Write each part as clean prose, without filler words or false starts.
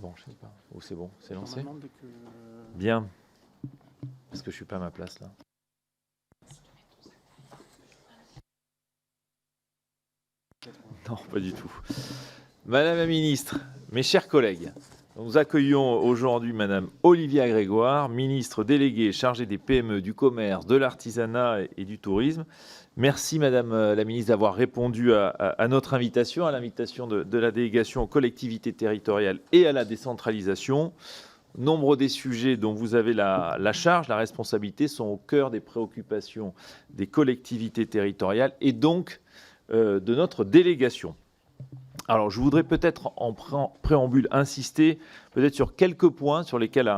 c'est bon, je sais pas. Ou c'est bon, c'est lancé. Normalement, dès que... Bien. Parce que je suis pas à ma place là. Non, pas du tout. Madame la ministre, mes chers collègues, nous accueillons aujourd'hui Madame Olivia Grégoire, ministre déléguée chargée des PME, du commerce, de l'artisanat et du tourisme. Merci Madame la ministre d'avoir répondu à notre invitation, à l'invitation de la délégation aux collectivités territoriales et à la décentralisation. Nombre des sujets dont vous avez la charge, la responsabilité, sont au cœur des préoccupations des collectivités territoriales et donc de notre délégation. Alors, je voudrais peut-être en préambule insister peut-être sur quelques points sur lesquels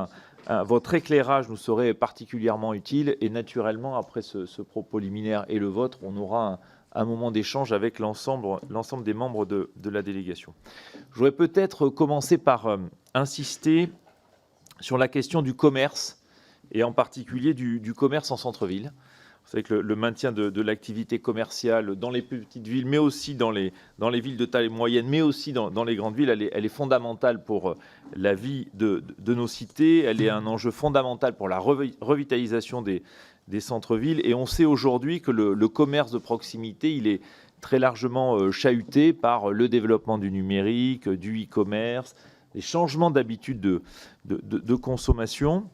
votre éclairage nous serait particulièrement utile. Et naturellement, après ce propos liminaire et le vôtre, on aura un moment d'échange avec l'ensemble des membres de la délégation. Je voudrais peut-être commencer par insister sur la question du commerce, et en particulier du commerce en centre-ville. Vous savez que le maintien de l'activité commerciale dans les petites villes, mais aussi dans les villes de taille moyenne, mais aussi dans les grandes villes, elle est fondamentale pour la vie de nos cités. Elle est un enjeu fondamental pour la revitalisation des centres-villes. Et on sait aujourd'hui que le commerce de proximité, il est très largement chahuté par le développement du numérique, du e-commerce, les changements d'habitudes de consommation.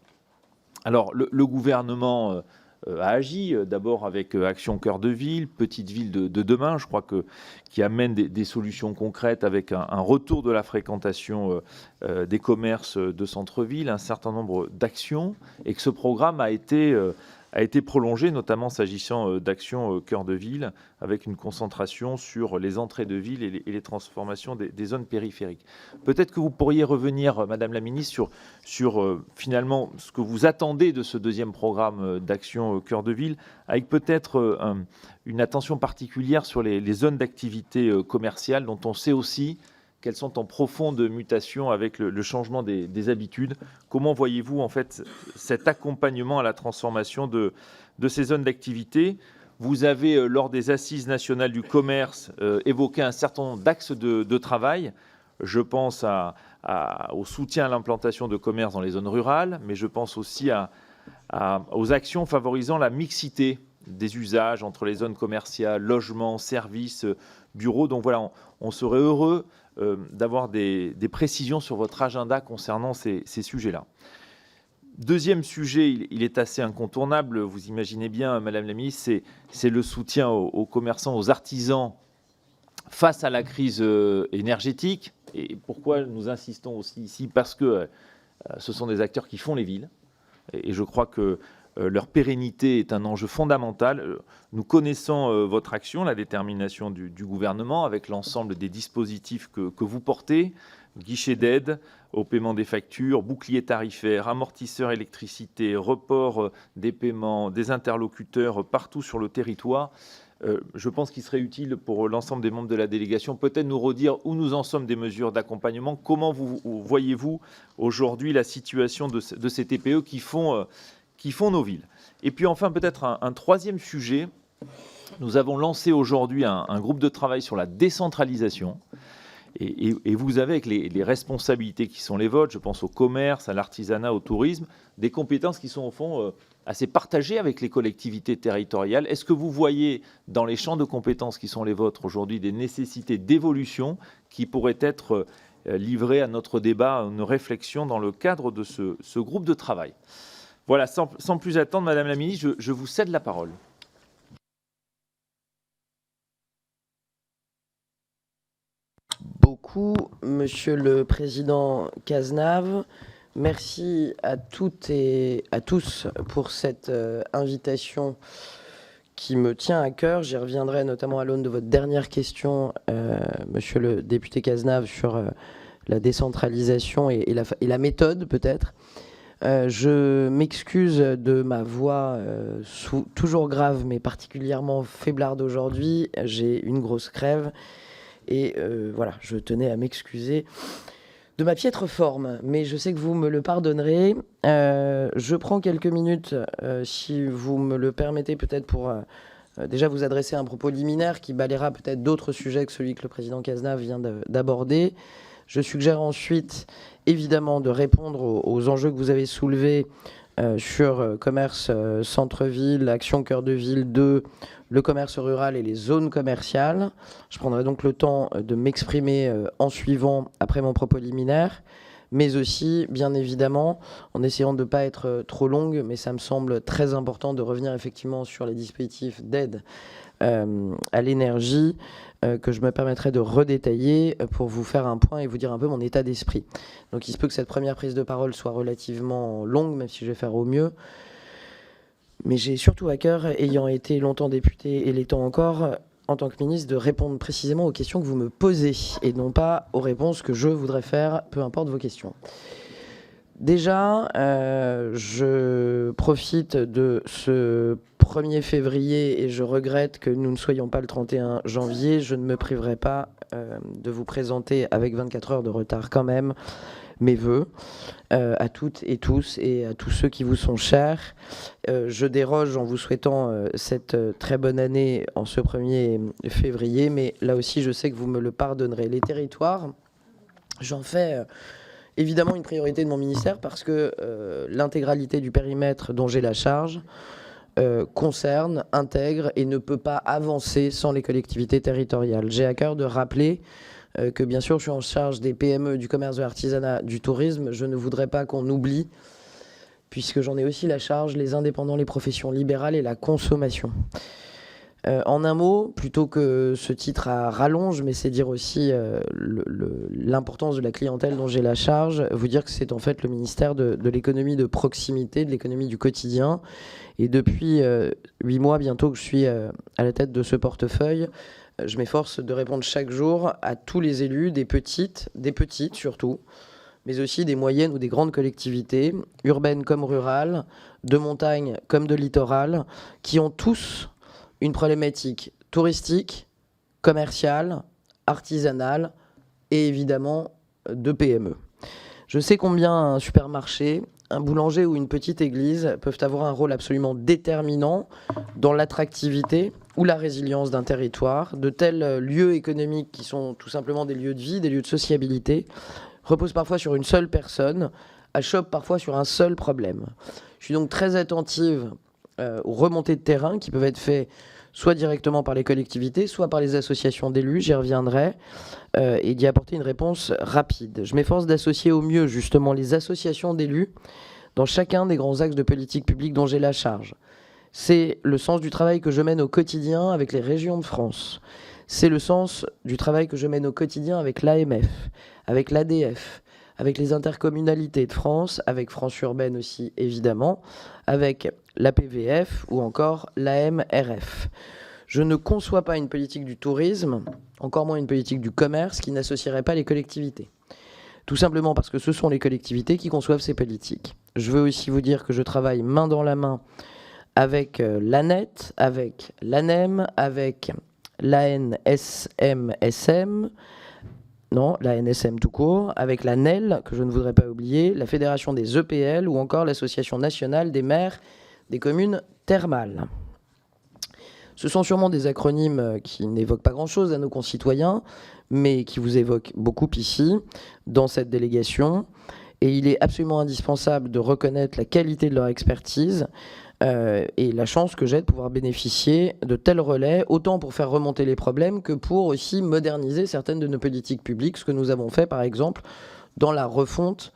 Alors, le gouvernement a agi d'abord avec Action Cœur de Ville, Petite Ville de demain, je crois qui amène des solutions concrètes avec un retour de la fréquentation des commerces de centre-ville, un certain nombre d'actions, et que ce programme a été prolongé, notamment s'agissant d'Action Cœur de Ville, avec une concentration sur les entrées de ville et les transformations des zones périphériques. Peut-être que vous pourriez revenir, Madame la Ministre, sur finalement ce que vous attendez de ce deuxième programme d'Action Cœur de Ville, avec peut-être une attention particulière sur les zones d'activité commerciale, dont on sait aussi qu'elles sont en profonde mutation avec le changement des habitudes. Comment voyez-vous en fait cet accompagnement à la transformation de ces zones d'activité? Vous avez, lors des Assises nationales du commerce, évoqué un certain nombre d'axes de travail. Je pense au soutien à l'implantation de commerce dans les zones rurales, mais je pense aussi aux actions favorisant la mixité des usages entre les zones commerciales, logements, services, bureaux. Donc voilà, on serait heureux d'avoir des précisions sur votre agenda concernant ces sujets-là. Deuxième sujet, il est assez incontournable, vous imaginez bien, Madame la Ministre, c'est le soutien aux commerçants, aux artisans face à la crise énergétique. Et pourquoi nous insistons aussi ici? Parce que ce sont des acteurs qui font les villes. Et je crois que leur pérennité est un enjeu fondamental. Nous connaissons votre action, la détermination du gouvernement avec l'ensemble des dispositifs que vous portez, guichet d'aide au paiement des factures, bouclier tarifaire, amortisseur électricité, report des paiements, des interlocuteurs partout sur le territoire. Je pense qu'il serait utile pour l'ensemble des membres de la délégation peut-être nous redire où nous en sommes des mesures d'accompagnement. Comment voyez-vous aujourd'hui la situation de ces TPE qui font nos villes? Et puis enfin, peut-être un troisième sujet. Nous avons lancé aujourd'hui un groupe de travail sur la décentralisation. Et vous avez, avec les responsabilités qui sont les vôtres, je pense au commerce, à l'artisanat, au tourisme, des compétences qui sont au fond assez partagées avec les collectivités territoriales. Est-ce que vous voyez dans les champs de compétences qui sont les vôtres aujourd'hui des nécessités d'évolution qui pourraient être livrées à notre débat, à une réflexion dans le cadre de ce groupe de travail? Voilà, sans plus attendre, Madame la Ministre, je vous cède la parole. Beaucoup, Monsieur le Président Cazenave. Merci à toutes et à tous pour cette invitation qui me tient à cœur. J'y reviendrai notamment à l'aune de votre dernière question, Monsieur le député Cazenave, sur la décentralisation et la méthode peut-être. Je m'excuse de ma voix toujours grave, mais particulièrement faiblarde aujourd'hui. J'ai une grosse crève et voilà, je tenais à m'excuser de ma piètre forme, mais je sais que vous me le pardonnerez. Je prends quelques minutes, si vous me le permettez, peut-être pour déjà vous adresser un propos liminaire qui balayera peut-être d'autres sujets que celui que le président Cazenave vient d'aborder. Je suggère ensuite, évidemment, de répondre aux enjeux que vous avez soulevés sur commerce centre-ville, action cœur de ville 2, le commerce rural et les zones commerciales. Je prendrai donc le temps de m'exprimer en suivant, après mon propos liminaire, mais aussi, bien évidemment, en essayant de ne pas être trop longue, mais ça me semble très important de revenir effectivement sur les dispositifs d'aide à l'énergie que je me permettrai de redétailler pour vous faire un point et vous dire un peu mon état d'esprit. Donc il se peut que cette première prise de parole soit relativement longue, même si je vais faire au mieux. Mais j'ai surtout à cœur, ayant été longtemps député et l'étant encore, en tant que ministre, de répondre précisément aux questions que vous me posez et non pas aux réponses que je voudrais faire, peu importe vos questions. Déjà, je profite de ce 1er février et je regrette que nous ne soyons pas le 31 janvier. Je ne me priverai pas de vous présenter avec 24 heures de retard quand même mes vœux à toutes et tous et à tous ceux qui vous sont chers. Je déroge en vous souhaitant cette très bonne année en ce 1er février, mais là aussi je sais que vous me le pardonnerez. Les territoires, j'en fais évidemment une priorité de mon ministère parce que l'intégralité du périmètre dont j'ai la charge concerne, intègre et ne peut pas avancer sans les collectivités territoriales. J'ai à cœur de rappeler que bien sûr je suis en charge des PME, du commerce, de l'artisanat, du tourisme. Je ne voudrais pas qu'on oublie, puisque j'en ai aussi la charge, les indépendants, les professions libérales et la consommation. En un mot, plutôt que ce titre à rallonge, mais c'est dire aussi l'importance de la clientèle dont j'ai la charge, vous dire que c'est en fait le ministère de l'économie de proximité, de l'économie du quotidien. Et depuis 8 mois bientôt que je suis à la tête de ce portefeuille, je m'efforce de répondre chaque jour à tous les élus, des petites surtout, mais aussi des moyennes ou des grandes collectivités, urbaines comme rurales, de montagne comme de littoral, qui ont tous une problématique touristique, commerciale, artisanale et évidemment de PME. Je sais combien un supermarché, un boulanger ou une petite église peuvent avoir un rôle absolument déterminant dans l'attractivité ou la résilience d'un territoire. De tels lieux économiques qui sont tout simplement des lieux de vie, des lieux de sociabilité, reposent parfois sur une seule personne, achoppent parfois sur un seul problème. Je suis donc très attentive aux remontées de terrain qui peuvent être faites soit directement par les collectivités, soit par les associations d'élus, j'y reviendrai, et d'y apporter une réponse rapide. Je m'efforce d'associer au mieux justement les associations d'élus dans chacun des grands axes de politique publique dont j'ai la charge. C'est le sens du travail que je mène au quotidien avec les régions de France. C'est le sens du travail que je mène au quotidien avec l'AMF, avec l'ADF, avec les intercommunalités de France, avec France Urbaine aussi évidemment, avec l'APVF ou encore l'AMRF. Je ne conçois pas une politique du tourisme, encore moins une politique du commerce qui n'associerait pas les collectivités. Tout simplement parce que ce sont les collectivités qui conçoivent ces politiques. Je veux aussi vous dire que je travaille main dans la main avec l'ANET, avec l'ANEM, avec l'ANSMSM, non, la NSM tout court, avec la NEL, que je ne voudrais pas oublier, la Fédération des EPL ou encore l'Association nationale des maires des communes thermales. Ce sont sûrement des acronymes qui n'évoquent pas grand-chose à nos concitoyens, mais qui vous évoquent beaucoup ici, dans cette délégation. Et il est absolument indispensable de reconnaître la qualité de leur expertise et la chance que j'ai de pouvoir bénéficier de tels relais, autant pour faire remonter les problèmes que pour aussi moderniser certaines de nos politiques publiques, ce que nous avons fait par exemple dans la refonte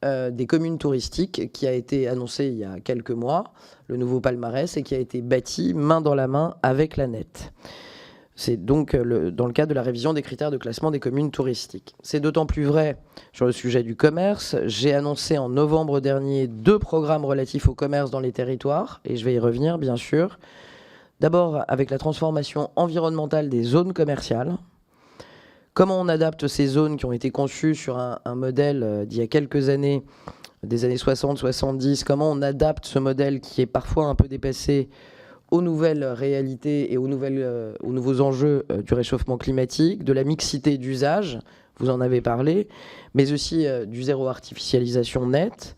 des communes touristiques qui a été annoncée il y a quelques mois, le nouveau palmarès, et qui a été bâti main dans la main avec l'ANET. C'est donc dans le cadre de la révision des critères de classement des communes touristiques. C'est d'autant plus vrai sur le sujet du commerce. J'ai annoncé en novembre dernier 2 programmes relatifs au commerce dans les territoires, et je vais y revenir bien sûr. D'abord avec la transformation environnementale des zones commerciales. Comment on adapte ces zones qui ont été conçues sur un modèle d'il y a quelques années, des années 60-70, comment on adapte ce modèle qui est parfois un peu dépassé aux nouvelles réalités et aux nouveaux enjeux du réchauffement climatique, de la mixité d'usage, vous en avez parlé, mais aussi du zéro artificialisation net.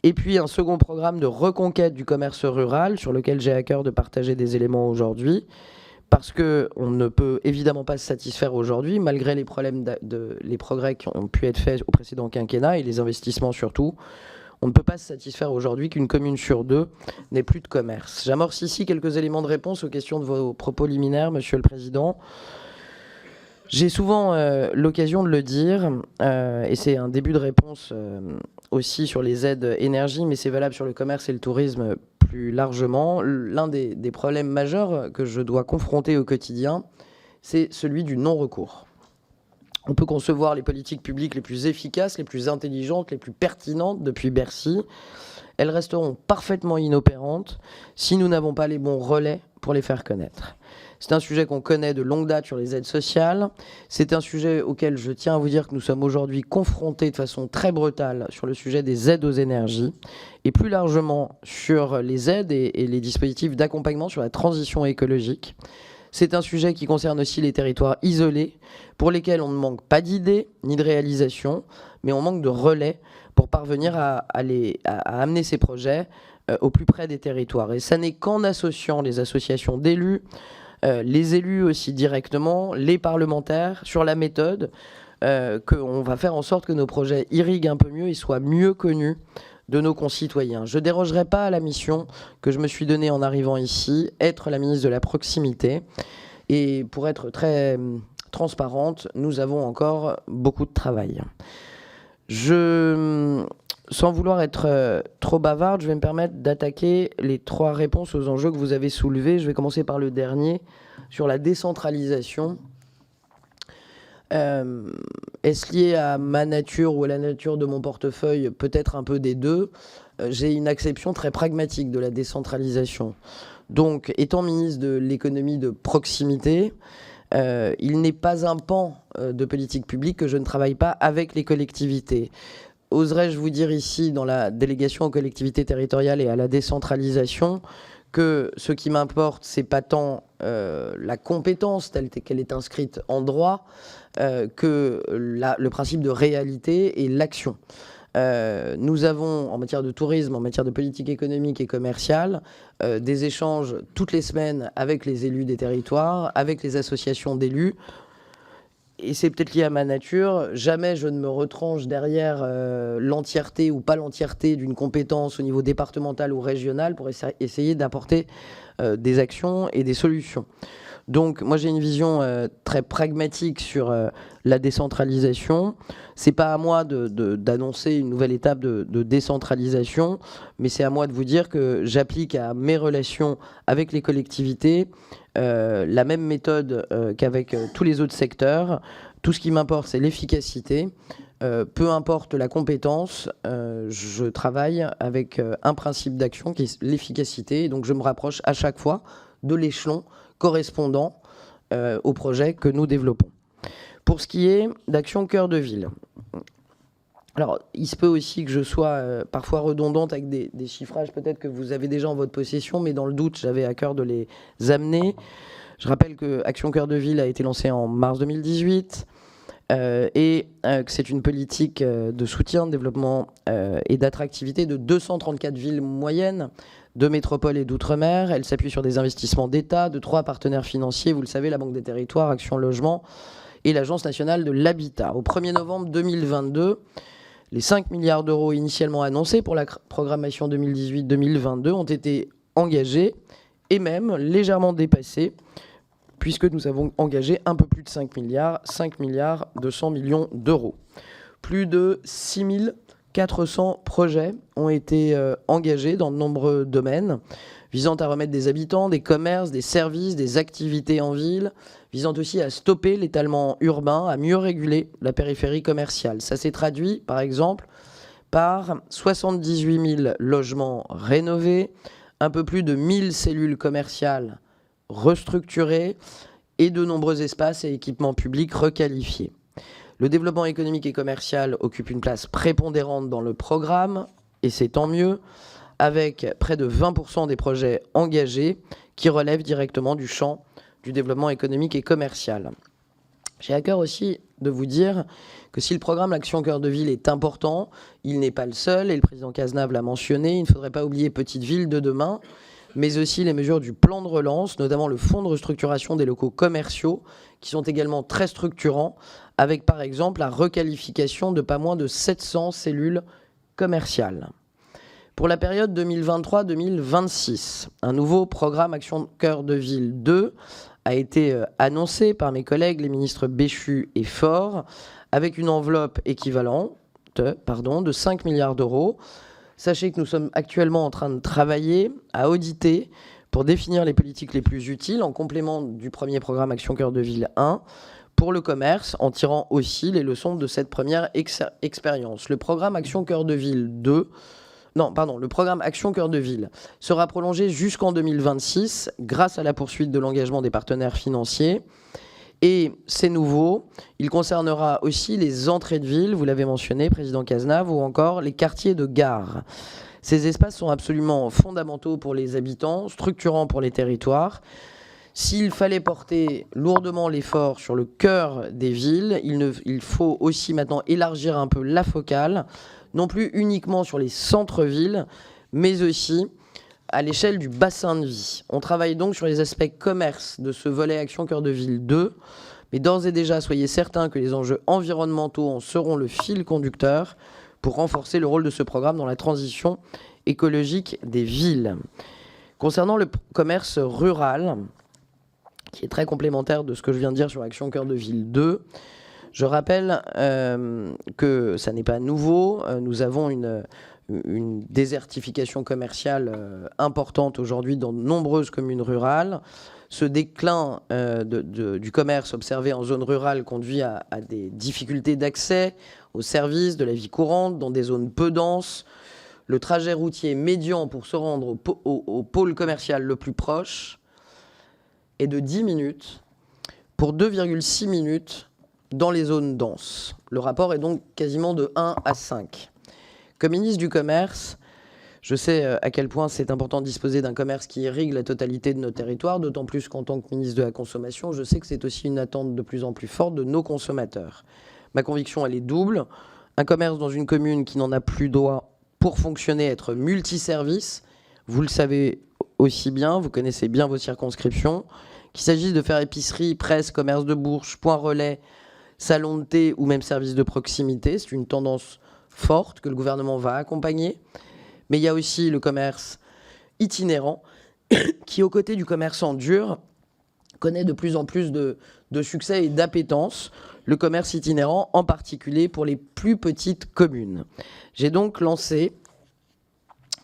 Et puis un second programme de reconquête du commerce rural, sur lequel j'ai à cœur de partager des éléments aujourd'hui, parce qu'on ne peut évidemment pas se satisfaire aujourd'hui, malgré les progrès qui ont pu être faits au précédent quinquennat et les investissements surtout. On ne peut pas se satisfaire aujourd'hui qu'une commune sur 2 n'ait plus de commerce. J'amorce ici quelques éléments de réponse aux questions de vos propos liminaires, Monsieur le Président. J'ai souvent l'occasion de le dire, et c'est un début de réponse aussi sur les aides énergie, mais c'est valable sur le commerce et le tourisme plus largement. L'un des problèmes majeurs que je dois confronter au quotidien, c'est celui du non-recours. On peut concevoir les politiques publiques les plus efficaces, les plus intelligentes, les plus pertinentes depuis Bercy. Elles resteront parfaitement inopérantes si nous n'avons pas les bons relais pour les faire connaître. C'est un sujet qu'on connaît de longue date sur les aides sociales. C'est un sujet auquel je tiens à vous dire que nous sommes aujourd'hui confrontés de façon très brutale sur le sujet des aides aux énergies et plus largement sur les aides et les dispositifs d'accompagnement sur la transition écologique. C'est un sujet qui concerne aussi les territoires isolés, pour lesquels on ne manque pas d'idées ni de réalisations, mais on manque de relais pour parvenir à amener ces projets au plus près des territoires. Et ça n'est qu'en associant les associations d'élus, les élus aussi directement, les parlementaires, sur la méthode, qu'on va faire en sorte que nos projets irriguent un peu mieux et soient mieux connus de nos concitoyens. Je ne dérogerai pas à la mission que je me suis donnée en arrivant ici, être la ministre de la proximité. Et pour être très transparente, nous avons encore beaucoup de travail. Sans vouloir être trop bavarde, je vais me permettre d'attaquer les 3 réponses aux enjeux que vous avez soulevés. Je vais commencer par le dernier, sur la décentralisation. Est-ce lié à ma nature ou à la nature de mon portefeuille? Peut-être un peu des deux. J'ai une acception très pragmatique de la décentralisation. Donc, étant ministre de l'économie de proximité, il n'est pas un pan de politique publique que je ne travaille pas avec les collectivités. Oserais-je vous dire ici, dans la délégation aux collectivités territoriales et à la décentralisation, que ce qui m'importe, c'est pas tant la compétence telle qu'elle est inscrite en droit, que le principe de réalité et l'action. Nous avons, en matière de tourisme, en matière de politique économique et commerciale, des échanges toutes les semaines avec les élus des territoires, avec les associations d'élus. Et c'est peut-être lié à ma nature, jamais je ne me retranche derrière l'entièreté ou pas l'entièreté d'une compétence au niveau départemental ou régional pour essayer d'apporter des actions et des solutions. Donc moi j'ai une vision très pragmatique sur la décentralisation. C'est pas à moi d'annoncer une nouvelle étape de décentralisation, mais c'est à moi de vous dire que j'applique à mes relations avec les collectivités la même méthode qu'avec tous les autres secteurs. Tout ce qui m'importe, c'est l'efficacité. Peu importe la compétence, je travaille avec un principe d'action qui est l'efficacité. Donc je me rapproche à chaque fois de l'échelon correspondant au projet que nous développons. Pour ce qui est d'Action Cœur de Ville, alors il se peut aussi que je sois parfois redondante avec des chiffrages peut-être que vous avez déjà en votre possession, mais dans le doute, j'avais à cœur de les amener. Je rappelle que Action Cœur de Ville a été lancée en mars 2018 et que c'est une politique de soutien, de développement et d'attractivité de 234 villes moyennes, de métropole et d'outre-mer. Elle s'appuie sur des investissements d'État, de 3 partenaires financiers, vous le savez, la Banque des Territoires, Action Logement et l'Agence nationale de l'habitat. Au 1er novembre 2022, les 5 milliards d'euros initialement annoncés pour la programmation 2018-2022 ont été engagés et même légèrement dépassés, puisque nous avons engagé un peu plus de 5 milliards 200 millions d'euros. Plus de 6400 projets ont été engagés dans de nombreux domaines, visant à remettre des habitants, des commerces, des services, des activités en ville, visant aussi à stopper l'étalement urbain, à mieux réguler la périphérie commerciale. Ça s'est traduit, par exemple, par 78 000 logements rénovés, un peu plus de 1000 cellules commerciales restructurées et de nombreux espaces et équipements publics requalifiés. Le développement économique et commercial occupe une place prépondérante dans le programme, et c'est tant mieux, avec près de 20% des projets engagés qui relèvent directement du champ du développement économique et commercial. J'ai à cœur aussi de vous dire que si le programme Action Cœur de Ville est important, il n'est pas le seul, et le président Cazenave l'a mentionné, il ne faudrait pas oublier Petites Villes de demain. mais aussi les mesures du plan de relance, notamment le fonds de restructuration des locaux commerciaux, qui sont également très structurants, avec par exemple la requalification de pas moins de 700 cellules commerciales. Pour la période 2023-2026, un nouveau programme Action Cœur de Ville 2 a été annoncé par mes collègues, les ministres Béchu et Faure, avec une enveloppe équivalente de 5 milliards d'euros. Sachez que nous sommes actuellement en train de travailler à auditer pour définir les politiques les plus utiles en complément du premier programme Action Cœur de Ville 1 pour le commerce, en tirant aussi les leçons de cette première expérience. Le programme Action Cœur de Ville 2, le programme Action Cœur de Ville sera prolongé jusqu'en 2026 grâce à la poursuite de l'engagement des partenaires financiers. Et c'est nouveau, il concernera aussi les entrées de ville, vous l'avez mentionné, Président Cazenave, ou encore les quartiers de gare. Ces espaces sont absolument fondamentaux pour les habitants, structurants pour les territoires. S'il fallait porter lourdement l'effort sur le cœur des villes, il faut aussi maintenant élargir un peu la focale, non plus uniquement sur les centres-villes, mais aussi à l'échelle du bassin de vie. On travaille donc sur les aspects commerce de ce volet Action Cœur de Ville 2, mais d'ores et déjà, soyez certains que les enjeux environnementaux en seront le fil conducteur pour renforcer le rôle de ce programme dans la transition écologique des villes. Concernant le commerce rural, qui est très complémentaire de ce que je viens de dire sur Action Cœur de Ville 2, je rappelle que ça n'est pas nouveau. Nous avons une désertification commerciale importante aujourd'hui dans de nombreuses communes rurales. Ce déclin du commerce observé en zone rurale conduit à des difficultés d'accès aux services de la vie courante dans des zones peu denses. Le trajet routier médian pour se rendre au pôle commercial le plus proche est de 10 minutes pour 2,6 minutes dans les zones denses. Le rapport est donc quasiment de 1 à 5. Comme ministre du Commerce, je sais à quel point c'est important de disposer d'un commerce qui irrigue la totalité de nos territoires, d'autant plus qu'en tant que ministre de la Consommation, je sais que c'est aussi une attente de plus en plus forte de nos consommateurs. Ma conviction, elle est double. Un commerce dans une commune qui n'en a plus doit, pour fonctionner, être multiservice. Vous le savez aussi bien, vous connaissez bien vos circonscriptions. Qu'il s'agisse de faire épicerie, presse, commerce de bourse, point relais, salon de thé ou même service de proximité, c'est une tendance forte que le gouvernement va accompagner. Mais il y a aussi le commerce itinérant qui, aux côtés du commerce en dur, connaît de plus en plus de succès et d'appétence. Le commerce itinérant, en particulier pour les plus petites communes. J'ai donc lancé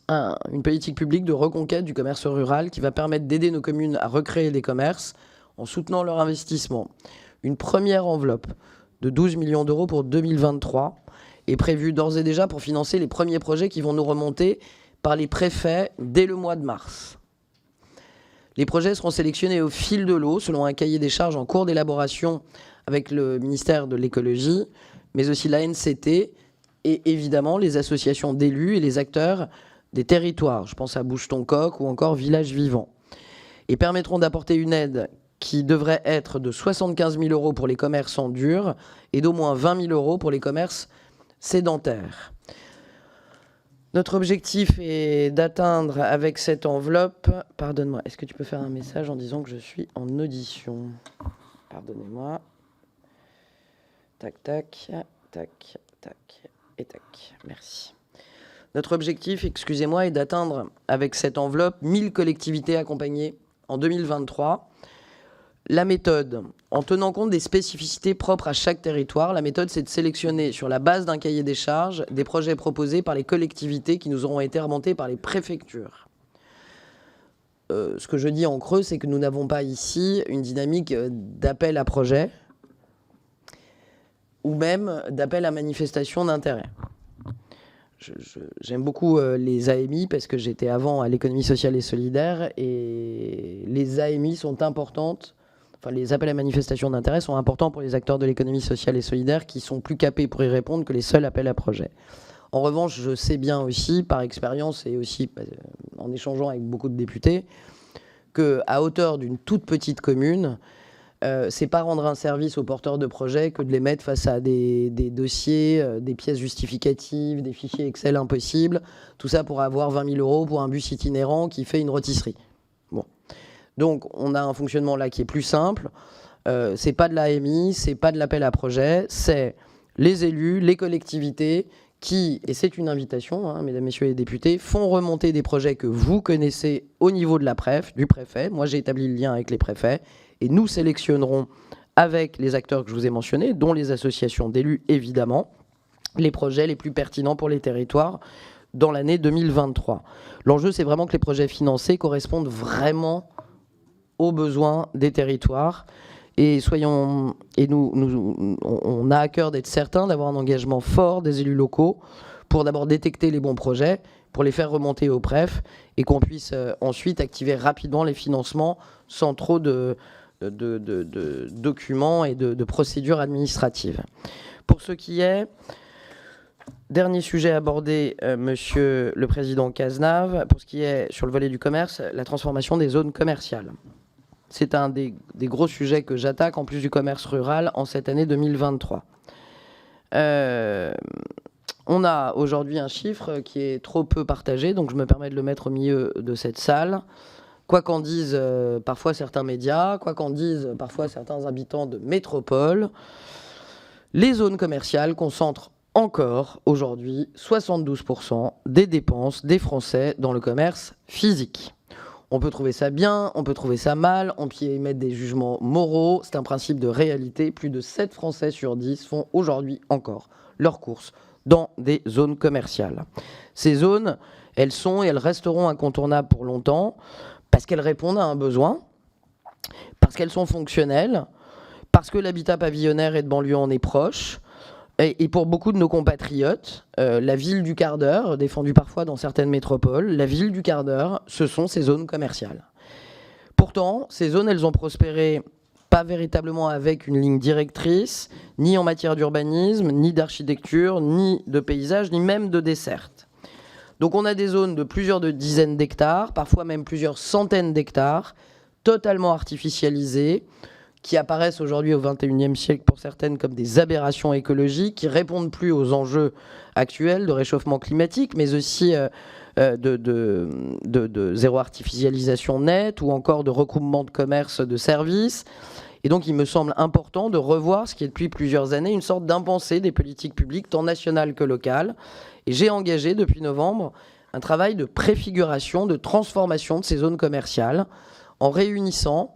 une politique publique de reconquête du commerce rural qui va permettre d'aider nos communes à recréer des commerces en soutenant leur investissement. Une première enveloppe de 12 millions d'euros pour 2023 est prévue d'ores et déjà pour financer les premiers projets qui vont nous remonter par les préfets dès le mois de mars. Les projets seront sélectionnés au fil de l'eau selon un cahier des charges en cours d'élaboration avec le ministère de l'écologie, mais aussi l'ANCT et évidemment les associations d'élus et les acteurs des territoires. Je pense à Bouche-ton-Coq ou encore Village Vivant. Et permettront d'apporter une aide qui devrait être de 75 000 euros pour les commerces en dur et d'au moins 20 000 euros pour les commerces sédentaires. Notre objectif est d'atteindre avec cette enveloppe... Pardonne-moi, est-ce que tu peux faire un message en disant que je suis en audition? Pardonnez-moi. Tac, tac, tac, tac et tac. Merci. Notre objectif, excusez-moi, est d'atteindre avec cette enveloppe 1000 collectivités accompagnées en 2023. La méthode, en tenant compte des spécificités propres à chaque territoire, la méthode, c'est de sélectionner sur la base d'un cahier des charges des projets proposés par les collectivités qui nous auront été remontés par les préfectures. Ce que je dis en creux, c'est que nous n'avons pas ici une dynamique d'appel à projet ou même d'appel à manifestation d'intérêt. J'aime beaucoup les AMI parce que j'étais avant à l'économie sociale et solidaire et les AMI sont importantes, enfin les appels à manifestation d'intérêt sont importants pour les acteurs de l'économie sociale et solidaire qui sont plus capés pour y répondre que les seuls appels à projets. En revanche, je sais bien aussi, par expérience et aussi en échangeant avec beaucoup de députés, qu'à hauteur d'une toute petite commune, c'est pas rendre un service aux porteurs de projets que de les mettre face à des dossiers, des pièces justificatives, des fichiers Excel impossibles. Tout ça pour avoir 20 000 € pour un bus itinérant qui fait une rôtisserie. Bon. Donc, on a un fonctionnement là qui est plus simple. C'est pas de l'AMI, c'est pas de l'appel à projet, c'est les élus, les collectivités qui, et c'est une invitation, hein, mesdames, messieurs les députés, font remonter des projets que vous connaissez au niveau de la du préfet. Moi, j'ai établi le lien avec les préfets et nous sélectionnerons avec les acteurs que je vous ai mentionnés, dont les associations d'élus, évidemment, les projets les plus pertinents pour les territoires dans l'année 2023. L'enjeu, c'est vraiment que les projets financés correspondent vraiment aux besoins des territoires. Et on a à cœur d'être certain d'avoir un engagement fort des élus locaux pour d'abord détecter les bons projets, pour les faire remonter au préf et qu'on puisse ensuite activer rapidement les financements sans trop de documents et de procédures administratives. Pour ce qui est, dernier sujet abordé, Monsieur le Président Cazenave, pour ce qui est sur le volet du commerce, la transformation des zones commerciales. C'est un des gros sujets que j'attaque, en plus du commerce rural, en cette année 2023. On a aujourd'hui un chiffre qui est trop peu partagé, donc je me permets de le mettre au milieu de cette salle. Quoi qu'en disent parfois certains médias, quoi qu'en disent parfois certains habitants de métropole, les zones commerciales concentrent encore aujourd'hui 72% des dépenses des Français dans le commerce physique. On peut trouver ça bien, on peut trouver ça mal, on peut y émettre des jugements moraux. C'est un principe de réalité. Plus de 7 Français sur 10 font aujourd'hui encore leurs courses dans des zones commerciales. Ces zones, elles sont et elles resteront incontournables pour longtemps parce qu'elles répondent à un besoin, parce qu'elles sont fonctionnelles, parce que l'habitat pavillonnaire et de banlieue en est proche. Et pour beaucoup de nos compatriotes, la ville du quart d'heure, défendue parfois dans certaines métropoles, la ville du quart d'heure, ce sont ces zones commerciales. Pourtant, ces zones, elles ont prospéré pas véritablement avec une ligne directrice, ni en matière d'urbanisme, ni d'architecture, ni de paysage, ni même de desserte. Donc on a des zones de plusieurs dizaines d'hectares, parfois même plusieurs centaines d'hectares, totalement artificialisées, qui apparaissent aujourd'hui au XXIe siècle pour certaines comme des aberrations écologiques, qui répondent plus aux enjeux actuels de réchauffement climatique, mais aussi de zéro artificialisation nette ou encore de regroupement de commerce de services. Et donc il me semble important de revoir ce qui est depuis plusieurs années une sorte d'impensé des politiques publiques, tant nationales que locales. Et j'ai engagé depuis novembre un travail de préfiguration, de transformation de ces zones commerciales en réunissant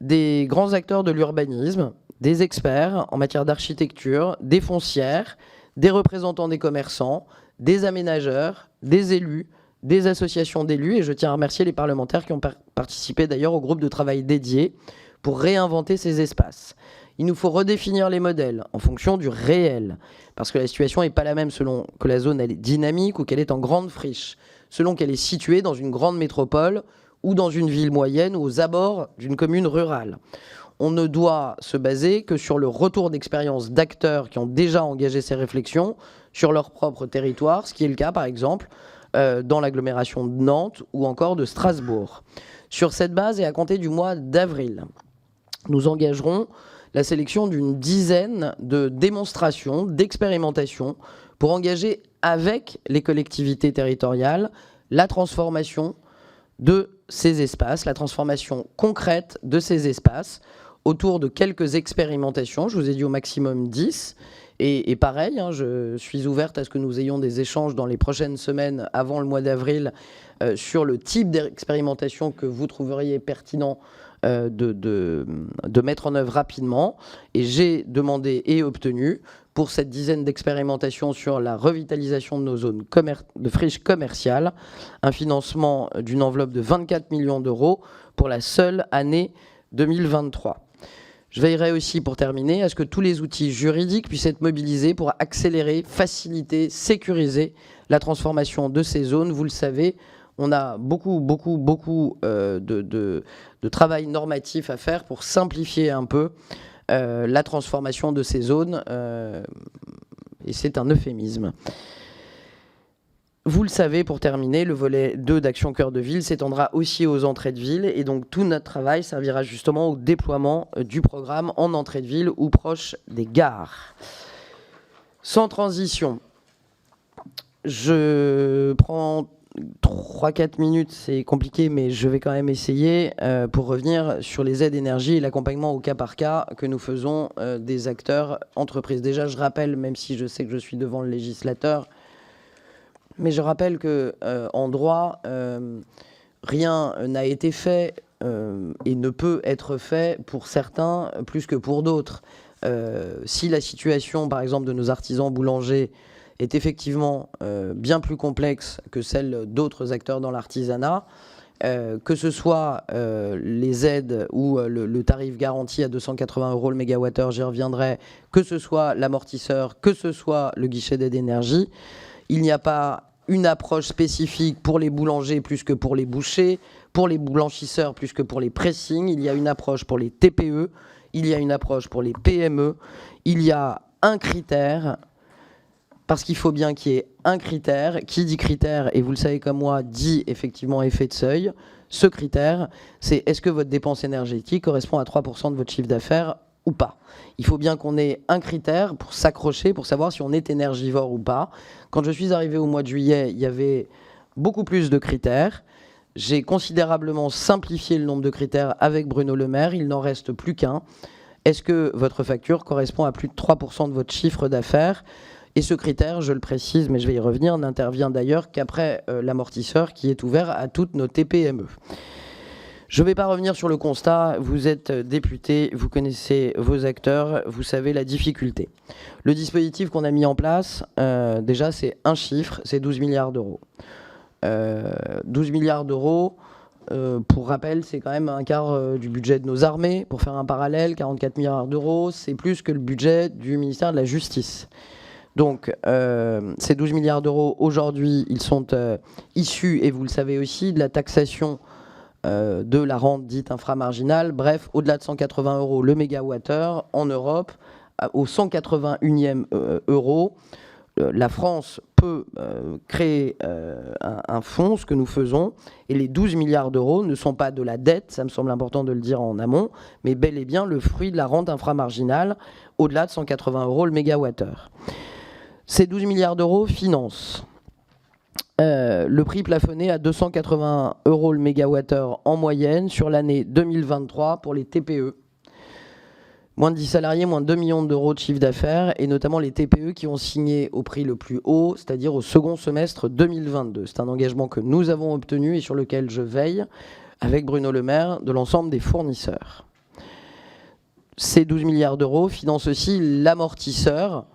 des grands acteurs de l'urbanisme, des experts en matière d'architecture, des foncières, des représentants des commerçants, des aménageurs, des élus, des associations d'élus. Et je tiens à remercier les parlementaires qui ont participé d'ailleurs au groupe de travail dédié pour réinventer ces espaces. Il nous faut redéfinir les modèles en fonction du réel, parce que la situation n'est pas la même selon que la zone elle est dynamique ou qu'elle est en grande friche, selon qu'elle est située dans une grande métropole ou dans une ville moyenne ou aux abords d'une commune rurale. On ne doit se baser que sur le retour d'expérience d'acteurs qui ont déjà engagé ces réflexions sur leur propre territoire, ce qui est le cas par exemple dans l'agglomération de Nantes ou encore de Strasbourg. Sur cette base et à compter du mois d'avril, nous engagerons la sélection d'une dizaine de démonstrations, d'expérimentations pour engager avec les collectivités territoriales la transformation de ces espaces, la transformation concrète de ces espaces autour de quelques expérimentations. Je vous ai dit au maximum 10. Et pareil, hein, je suis ouverte à ce que nous ayons des échanges dans les prochaines semaines avant le mois d'avril sur le type d'expérimentation que vous trouveriez pertinent de mettre en œuvre rapidement. Et j'ai demandé et obtenu pour cette dizaine d'expérimentations sur la revitalisation de nos zones de friches commerciales, un financement d'une enveloppe de 24 millions d'euros pour la seule année 2023. Je veillerai aussi, pour terminer, à ce que tous les outils juridiques puissent être mobilisés pour accélérer, faciliter, sécuriser la transformation de ces zones. Vous le savez, on a beaucoup de travail normatif à faire pour simplifier un peu la transformation de ces zones, et c'est un euphémisme. Vous le savez, pour terminer, le volet 2 d'Action Cœur de Ville s'étendra aussi aux entrées de ville. Et donc, tout notre travail servira justement au déploiement du programme en entrée de ville ou proche des gares. Sans transition, je prends 3-4 minutes, c'est compliqué, mais je vais quand même essayer pour revenir sur les aides énergie et l'accompagnement au cas par cas que nous faisons des acteurs entreprises. Déjà, je rappelle, même si je sais que je suis devant le législateur, mais je rappelle que en droit, rien n'a été fait et ne peut être fait pour certains plus que pour d'autres. Si la situation, par exemple, de nos artisans boulangers est effectivement bien plus complexe que celle d'autres acteurs dans l'artisanat, que ce soit les aides ou le tarif garanti à 280 € le mégawattheure, j'y reviendrai, que ce soit l'amortisseur, que ce soit le guichet d'aide énergie, il n'y a pas une approche spécifique pour les boulangers plus que pour les bouchers, pour les blanchisseurs plus que pour les pressings, il y a une approche pour les TPE, il y a une approche pour les PME, il y a un critère, parce qu'il faut bien qu'il y ait un critère. Qui dit critère, et vous le savez comme moi, dit effectivement effet de seuil. Ce critère, c'est est-ce que votre dépense énergétique correspond à 3% de votre chiffre d'affaires ou pas. Il faut bien qu'on ait un critère pour s'accrocher, pour savoir si on est énergivore ou pas. Quand je suis arrivé au mois de juillet, il y avait beaucoup plus de critères. J'ai considérablement simplifié le nombre de critères avec Bruno Le Maire. Il n'en reste plus qu'un. Est-ce que votre facture correspond à plus de 3% de votre chiffre d'affaires ? Et ce critère, je le précise, mais je vais y revenir, n'intervient d'ailleurs qu'après l'amortisseur qui est ouvert à toutes nos TPME. Je ne vais pas revenir sur le constat, vous êtes député, vous connaissez vos acteurs, vous savez la difficulté. Le dispositif qu'on a mis en place, déjà c'est un chiffre, c'est 12 milliards d'euros. 12 milliards d'euros, pour rappel, c'est quand même un quart du budget de nos armées. Pour faire un parallèle, 44 milliards d'euros, c'est plus que le budget du ministère de la Justice. Donc, ces 12 milliards d'euros, aujourd'hui, ils sont issus, et vous le savez aussi, de la taxation de la rente dite inframarginale. Bref, au-delà de 180 € le mégawattheure, en Europe, au 181e euro, la France peut créer un fonds, ce que nous faisons, et les 12 milliards d'euros ne sont pas de la dette, ça me semble important de le dire en amont, mais bel et bien le fruit de la rente inframarginale, au-delà de 180 € le mégawattheure. Ces 12 milliards d'euros financent le prix plafonné à 280 € le mégawattheure en moyenne sur l'année 2023 pour les TPE. Moins de 10 salariés, moins de 2 millions d'euros de chiffre d'affaires, et notamment les TPE qui ont signé au prix le plus haut, c'est-à-dire au second semestre 2022. C'est un engagement que nous avons obtenu et sur lequel je veille, avec Bruno Le Maire, de l'ensemble des fournisseurs. Ces 12 milliards d'euros financent aussi l'amortisseur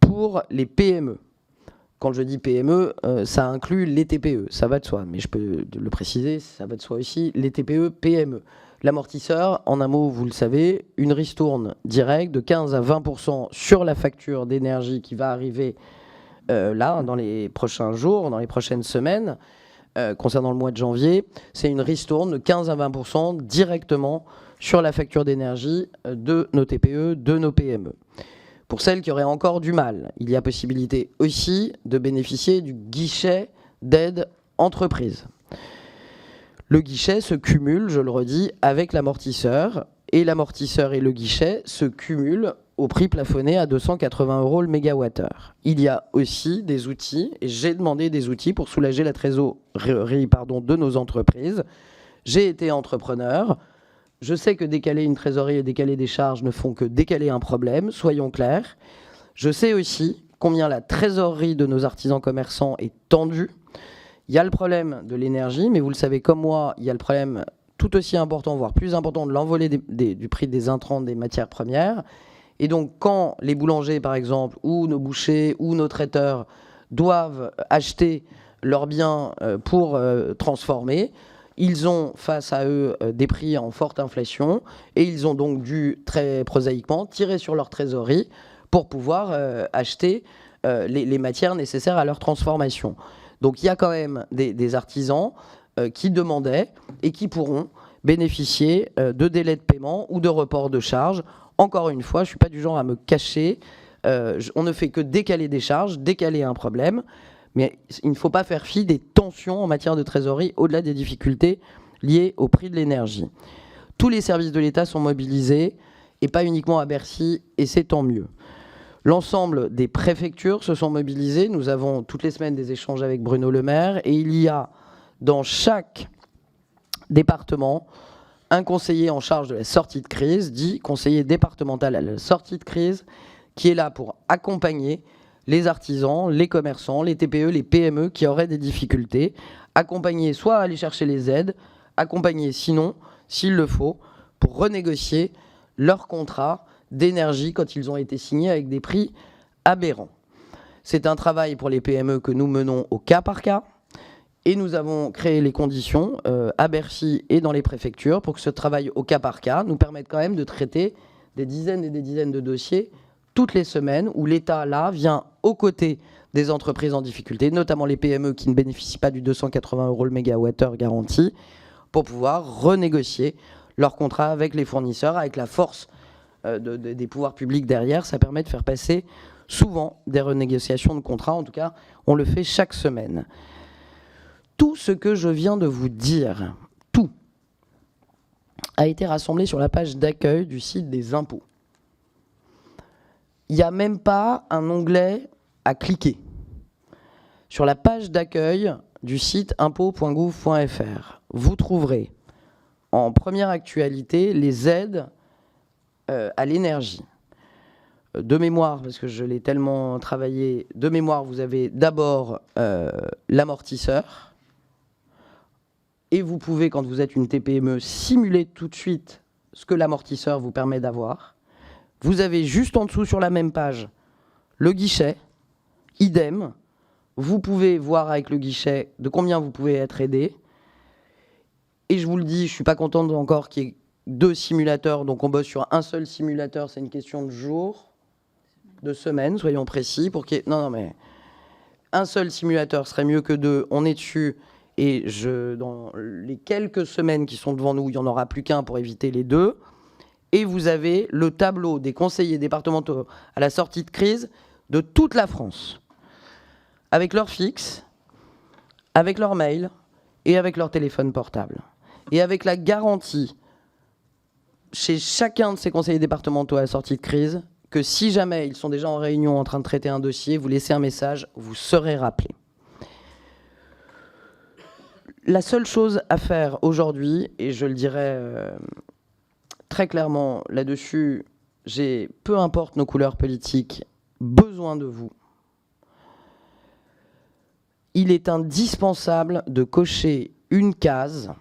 pour les PME. Quand je dis PME, ça inclut les TPE, ça va de soi, mais je peux le préciser, ça va de soi aussi, les TPE, PME. L'amortisseur, en un mot, vous le savez, une ristourne directe de 15 à 20% sur la facture d'énergie qui va arriver là, dans les prochains jours, dans les prochaines semaines, concernant le mois de janvier. C'est une ristourne de 15 à 20% directement sur la facture d'énergie de nos TPE, de nos PME. Pour celles qui auraient encore du mal, il y a possibilité aussi de bénéficier du guichet d'aide entreprise. Le guichet se cumule, je le redis, avec l'amortisseur, et l'amortisseur et le guichet se cumulent au prix plafonné à 280 € le mégawattheure. Il y a aussi des outils, et j'ai demandé des outils pour soulager la trésorerie de nos entreprises. J'ai été entrepreneur. Je sais que décaler une trésorerie et décaler des charges ne font que décaler un problème, soyons clairs. Je sais aussi combien la trésorerie de nos artisans commerçants est tendue. Il y a le problème de l'énergie, mais vous le savez comme moi, il y a le problème tout aussi important, voire plus important, de l'envolée du prix des intrants, des matières premières. Et donc, quand les boulangers, par exemple, ou nos bouchers, ou nos traiteurs doivent acheter leurs biens pour transformer, ils ont face à eux des prix en forte inflation et ils ont donc dû, très prosaïquement, tirer sur leur trésorerie pour pouvoir acheter les matières nécessaires à leur transformation. Donc il y a quand même des artisans qui demandaient et qui pourront bénéficier de délais de paiement ou de report de charges. Encore une fois, je ne suis pas du genre à me cacher. On ne fait que décaler des charges, décaler un problème. Mais il ne faut pas faire fi des tensions en matière de trésorerie au-delà des difficultés liées au prix de l'énergie. Tous les services de l'État sont mobilisés et pas uniquement à Bercy, et c'est tant mieux. L'ensemble des préfectures se sont mobilisées. Nous avons toutes les semaines des échanges avec Bruno Le Maire et il y a dans chaque département un conseiller en charge de la sortie de crise, dit conseiller départemental à la sortie de crise, qui est là pour accompagner les artisans, les commerçants, les TPE, les PME qui auraient des difficultés, accompagner soit à aller chercher les aides, accompagner sinon, s'il le faut, pour renégocier leurs contrats d'énergie quand ils ont été signés avec des prix aberrants. C'est un travail pour les PME que nous menons au cas par cas et nous avons créé les conditions à Bercy et dans les préfectures pour que ce travail au cas par cas nous permette quand même de traiter des dizaines et des dizaines de dossiers toutes les semaines où l'État, là, vient aux côtés des entreprises en difficulté, notamment les PME qui ne bénéficient pas du 280 € le mégawattheure garanti, pour pouvoir renégocier leurs contrats avec les fournisseurs, avec la force des pouvoirs publics derrière. Ça permet de faire passer souvent des renégociations de contrats. En tout cas, on le fait chaque semaine. Tout ce que je viens de vous dire, tout, a été rassemblé sur la page d'accueil du site des impôts. Il n'y a même pas un onglet à cliquer. Sur la page d'accueil du site impôts.gouv.fr, vous trouverez en première actualité les aides à l'énergie. De mémoire, parce que je l'ai tellement travaillé, de mémoire, vous avez d'abord l'amortisseur. Et vous pouvez, quand vous êtes une TPME, simuler tout de suite ce que l'amortisseur vous permet d'avoir. Vous avez juste en dessous sur la même page le guichet, idem. Vous pouvez voir avec le guichet de combien vous pouvez être aidé. Et je vous le dis, je ne suis pas contente encore qu'il y ait 2 simulateurs, donc on bosse sur un seul simulateur, c'est une question de jours, de semaines, soyons précis, pour qu'il y ait... Non, mais un seul simulateur serait mieux que 2, on est dessus, et dans les quelques semaines qui sont devant nous, il n'y en aura plus qu'un pour éviter les 2. Et vous avez le tableau des conseillers départementaux à la sortie de crise de toute la France, avec leur fixe, avec leur mail et avec leur téléphone portable. Et avec la garantie chez chacun de ces conseillers départementaux à la sortie de crise que si jamais ils sont déjà en réunion en train de traiter un dossier, vous laissez un message, vous serez rappelé. La seule chose à faire aujourd'hui, et je le dirais très clairement là-dessus, j'ai, peu importe nos couleurs politiques, besoin de vous. Il est indispensable de cocher une case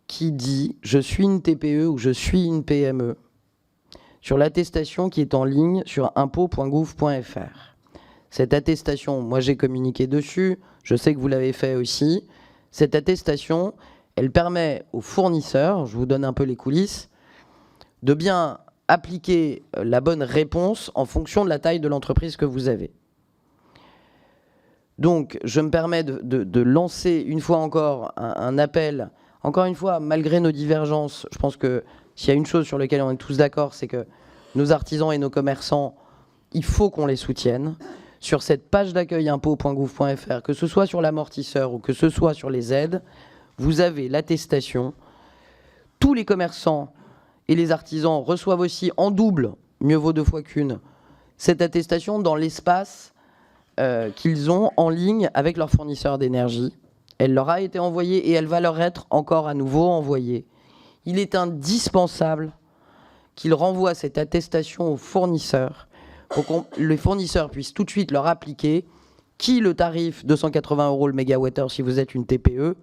qui dit « Je suis une TPE » ou « Je suis une PME » sur l'attestation qui est en ligne sur impôts.gouv.fr. Cette attestation, moi j'ai communiqué dessus, je sais que vous l'avez fait aussi. Cette attestation, elle permet aux fournisseurs, je vous donne un peu les coulisses, de bien appliquer la bonne réponse en fonction de la taille de l'entreprise que vous avez. Donc, je me permets de lancer une fois encore un appel. Encore une fois, malgré nos divergences, je pense que s'il y a une chose sur laquelle on est tous d'accord, c'est que nos artisans et nos commerçants, il faut qu'on les soutienne. Sur cette page d'accueil impôts.gouv.fr, que ce soit sur l'amortisseur ou que ce soit sur les aides, vous avez l'attestation. Tous les commerçants et les artisans reçoivent aussi en double, mieux vaut 2 fois qu'une, cette attestation dans l'espace qu'ils ont en ligne avec leur fournisseur d'énergie. Elle leur a été envoyée et elle va leur être encore à nouveau envoyée. Il est indispensable qu'ils renvoient cette attestation aux fournisseurs pour que les fournisseurs puissent tout de suite leur appliquer qui le tarif 280 € le mégawattheure si vous êtes une TPE,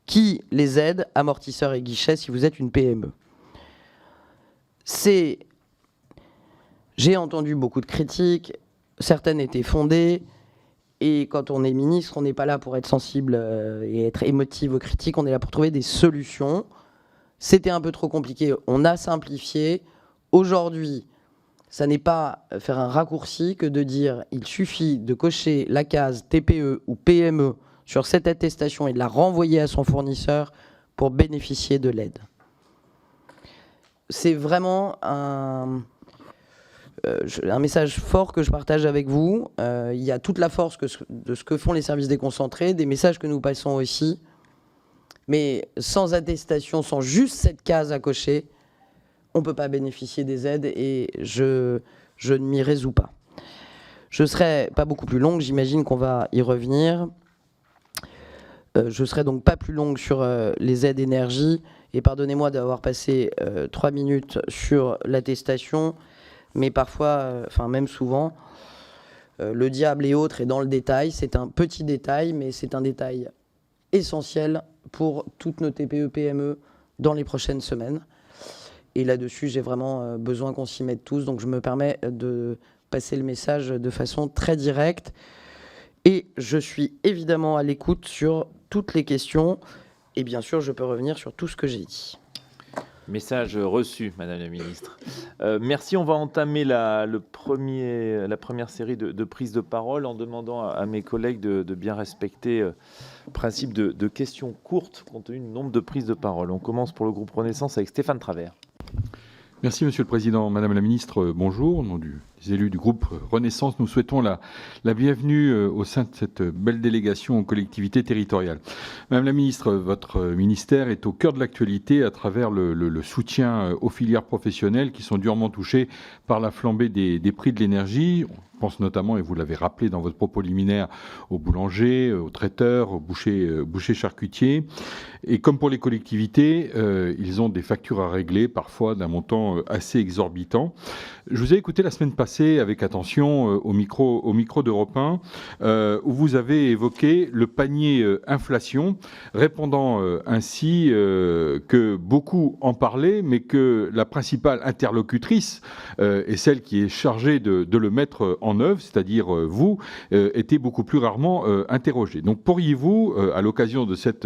qui les aide, amortisseurs et guichets si vous êtes une PME. J'ai entendu beaucoup de critiques, certaines étaient fondées, et quand on est ministre, on n'est pas là pour être sensible et être émotif aux critiques, on est là pour trouver des solutions. C'était un peu trop compliqué, on a simplifié. Aujourd'hui, ça n'est pas faire un raccourci que de dire il suffit de cocher la case TPE ou PME sur cette attestation et de la renvoyer à son fournisseur pour bénéficier de l'aide. C'est vraiment un message fort que je partage avec vous. Il y a toute la force de ce que font les services déconcentrés, des messages que nous passons aussi. Mais sans attestation, sans juste cette case à cocher, on ne peut pas bénéficier des aides et je ne m'y résous pas. Je ne serai pas beaucoup plus longue, j'imagine qu'on va y revenir. Je serai donc pas plus longue sur les aides énergie. Et pardonnez-moi d'avoir passé 3 minutes sur l'attestation, mais parfois, enfin même souvent, le diable et autres est dans le détail. C'est un petit détail, mais c'est un détail essentiel pour toutes nos TPE-PME dans les prochaines semaines. Et là-dessus, j'ai vraiment besoin qu'on s'y mette tous. Donc je me permets de passer le message de façon très directe. Et je suis évidemment à l'écoute sur toutes les questions. Et bien sûr, je peux revenir sur tout ce que j'ai dit. Message reçu, Madame la Ministre. Merci. On va entamer la première série de prises de parole en demandant à mes collègues de bien respecter le principe de questions courtes compte tenu du nombre de prises de parole. On commence pour le groupe Renaissance avec Stéphane Travert. Merci Monsieur le Président. Madame la Ministre, bonjour. Au nom des élus du groupe Renaissance, nous souhaitons la bienvenue au sein de cette belle délégation aux collectivités territoriales. Madame la Ministre, votre ministère est au cœur de l'actualité à travers le soutien aux filières professionnelles qui sont durement touchées par la flambée des prix de l'énergie. Je pense notamment, et vous l'avez rappelé dans votre propos liminaire, aux boulangers, aux traiteurs, aux bouchers charcutiers. Et comme pour les collectivités, ils ont des factures à régler, parfois d'un montant assez exorbitant. Je vous ai écouté la semaine passée avec attention au micro d'Europe 1, où vous avez évoqué le panier inflation, répondant ainsi que beaucoup en parlaient, mais que la principale interlocutrice et celle qui est chargée de le mettre en œuvre, c'est-à-dire vous, était beaucoup plus rarement interrogée. Donc pourriez-vous, à l'occasion de cette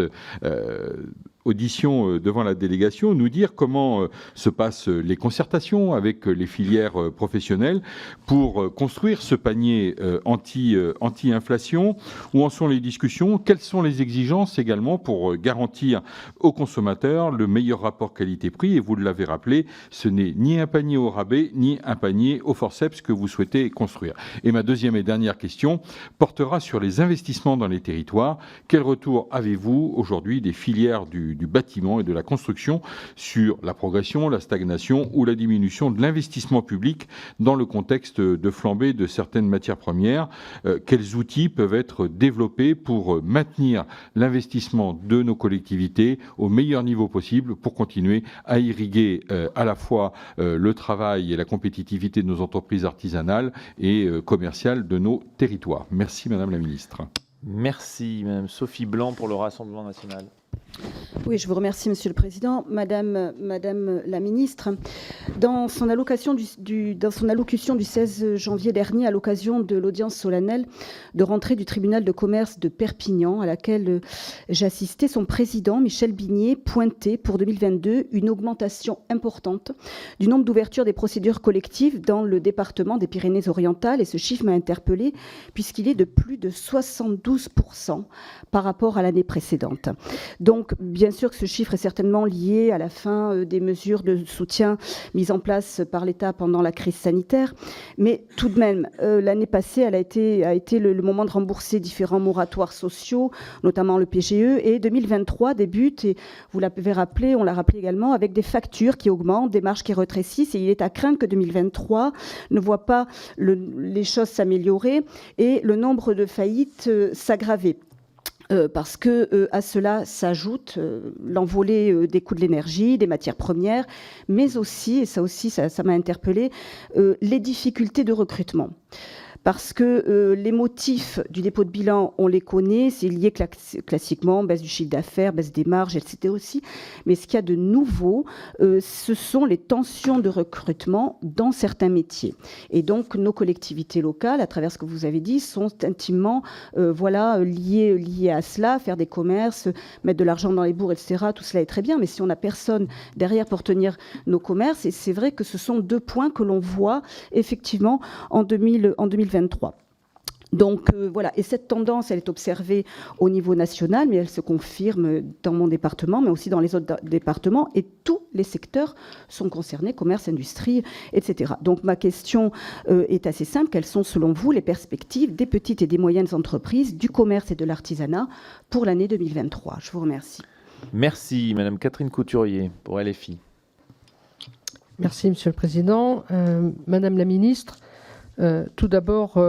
audition devant la délégation, nous dire comment se passent les concertations avec les filières professionnelles pour construire ce panier anti-inflation, où en sont les discussions, quelles sont les exigences également pour garantir aux consommateurs le meilleur rapport qualité-prix, et vous l'avez rappelé, ce n'est ni un panier au rabais, ni un panier au forceps que vous souhaitez construire. Et ma deuxième et dernière question portera sur les investissements dans les territoires. Quel retour avez-vous aujourd'hui des filières du bâtiment et de la construction sur la progression, la stagnation ou la diminution de l'investissement public dans le contexte de flambée de certaines matières premières? Quels outils peuvent être développés pour maintenir l'investissement de nos collectivités au meilleur niveau possible pour continuer à irriguer à la fois le travail et la compétitivité de nos entreprises artisanales et commerciales de nos territoires? Merci Madame la Ministre. Merci Madame Sophie Blanc pour le Rassemblement national. Oui, je vous remercie, Monsieur le Président. Madame la Ministre, dans son allocution du 16 janvier dernier, à l'occasion de l'audience solennelle de rentrée du tribunal de commerce de Perpignan, à laquelle j'assistais, son président, Michel Bignet, pointait pour 2022 une augmentation importante du nombre d'ouvertures des procédures collectives dans le département des Pyrénées-Orientales. Et ce chiffre m'a interpellée, puisqu'il est de plus de 72% par rapport à l'année précédente. Donc, bien sûr que ce chiffre est certainement lié à la fin des mesures de soutien mises en place par l'État pendant la crise sanitaire. Mais tout de même, l'année passée, a été le moment de rembourser différents moratoires sociaux, notamment le PGE. Et 2023 débute, et vous l'avez rappelé, on l'a rappelé également, avec des factures qui augmentent, des marges qui rétrécissent. Et il est à craindre que 2023 ne voit pas les choses s'améliorer et le nombre de faillites s'aggraver. Parce que à cela s'ajoute l'envolée des coûts de l'énergie, des matières premières, mais aussi, et ça aussi, ça m'a interpellée, les difficultés de recrutement. Parce que les motifs du dépôt de bilan, on les connaît, c'est lié classiquement, baisse du chiffre d'affaires, baisse des marges, etc. aussi. Mais ce qu'il y a de nouveau, ce sont les tensions de recrutement dans certains métiers. Et donc, nos collectivités locales, à travers ce que vous avez dit, sont intimement liées à cela, faire des commerces, mettre de l'argent dans les bourgs, etc. Tout cela est très bien, mais si on n'a personne derrière pour tenir nos commerces, et c'est vrai que ce sont deux points que l'on voit effectivement en 2023. Donc voilà, et cette tendance, elle est observée au niveau national, mais elle se confirme dans mon département, mais aussi dans les autres départements, et tous les secteurs sont concernés, commerce, industrie, etc. Donc ma question est assez simple. Quelles sont, selon vous, les perspectives des petites et des moyennes entreprises, du commerce et de l'artisanat pour l'année 2023 ? Je vous remercie. Merci, Madame Catherine Couturier, pour LFI. Merci, Monsieur le Président. Madame la Ministre, tout d'abord,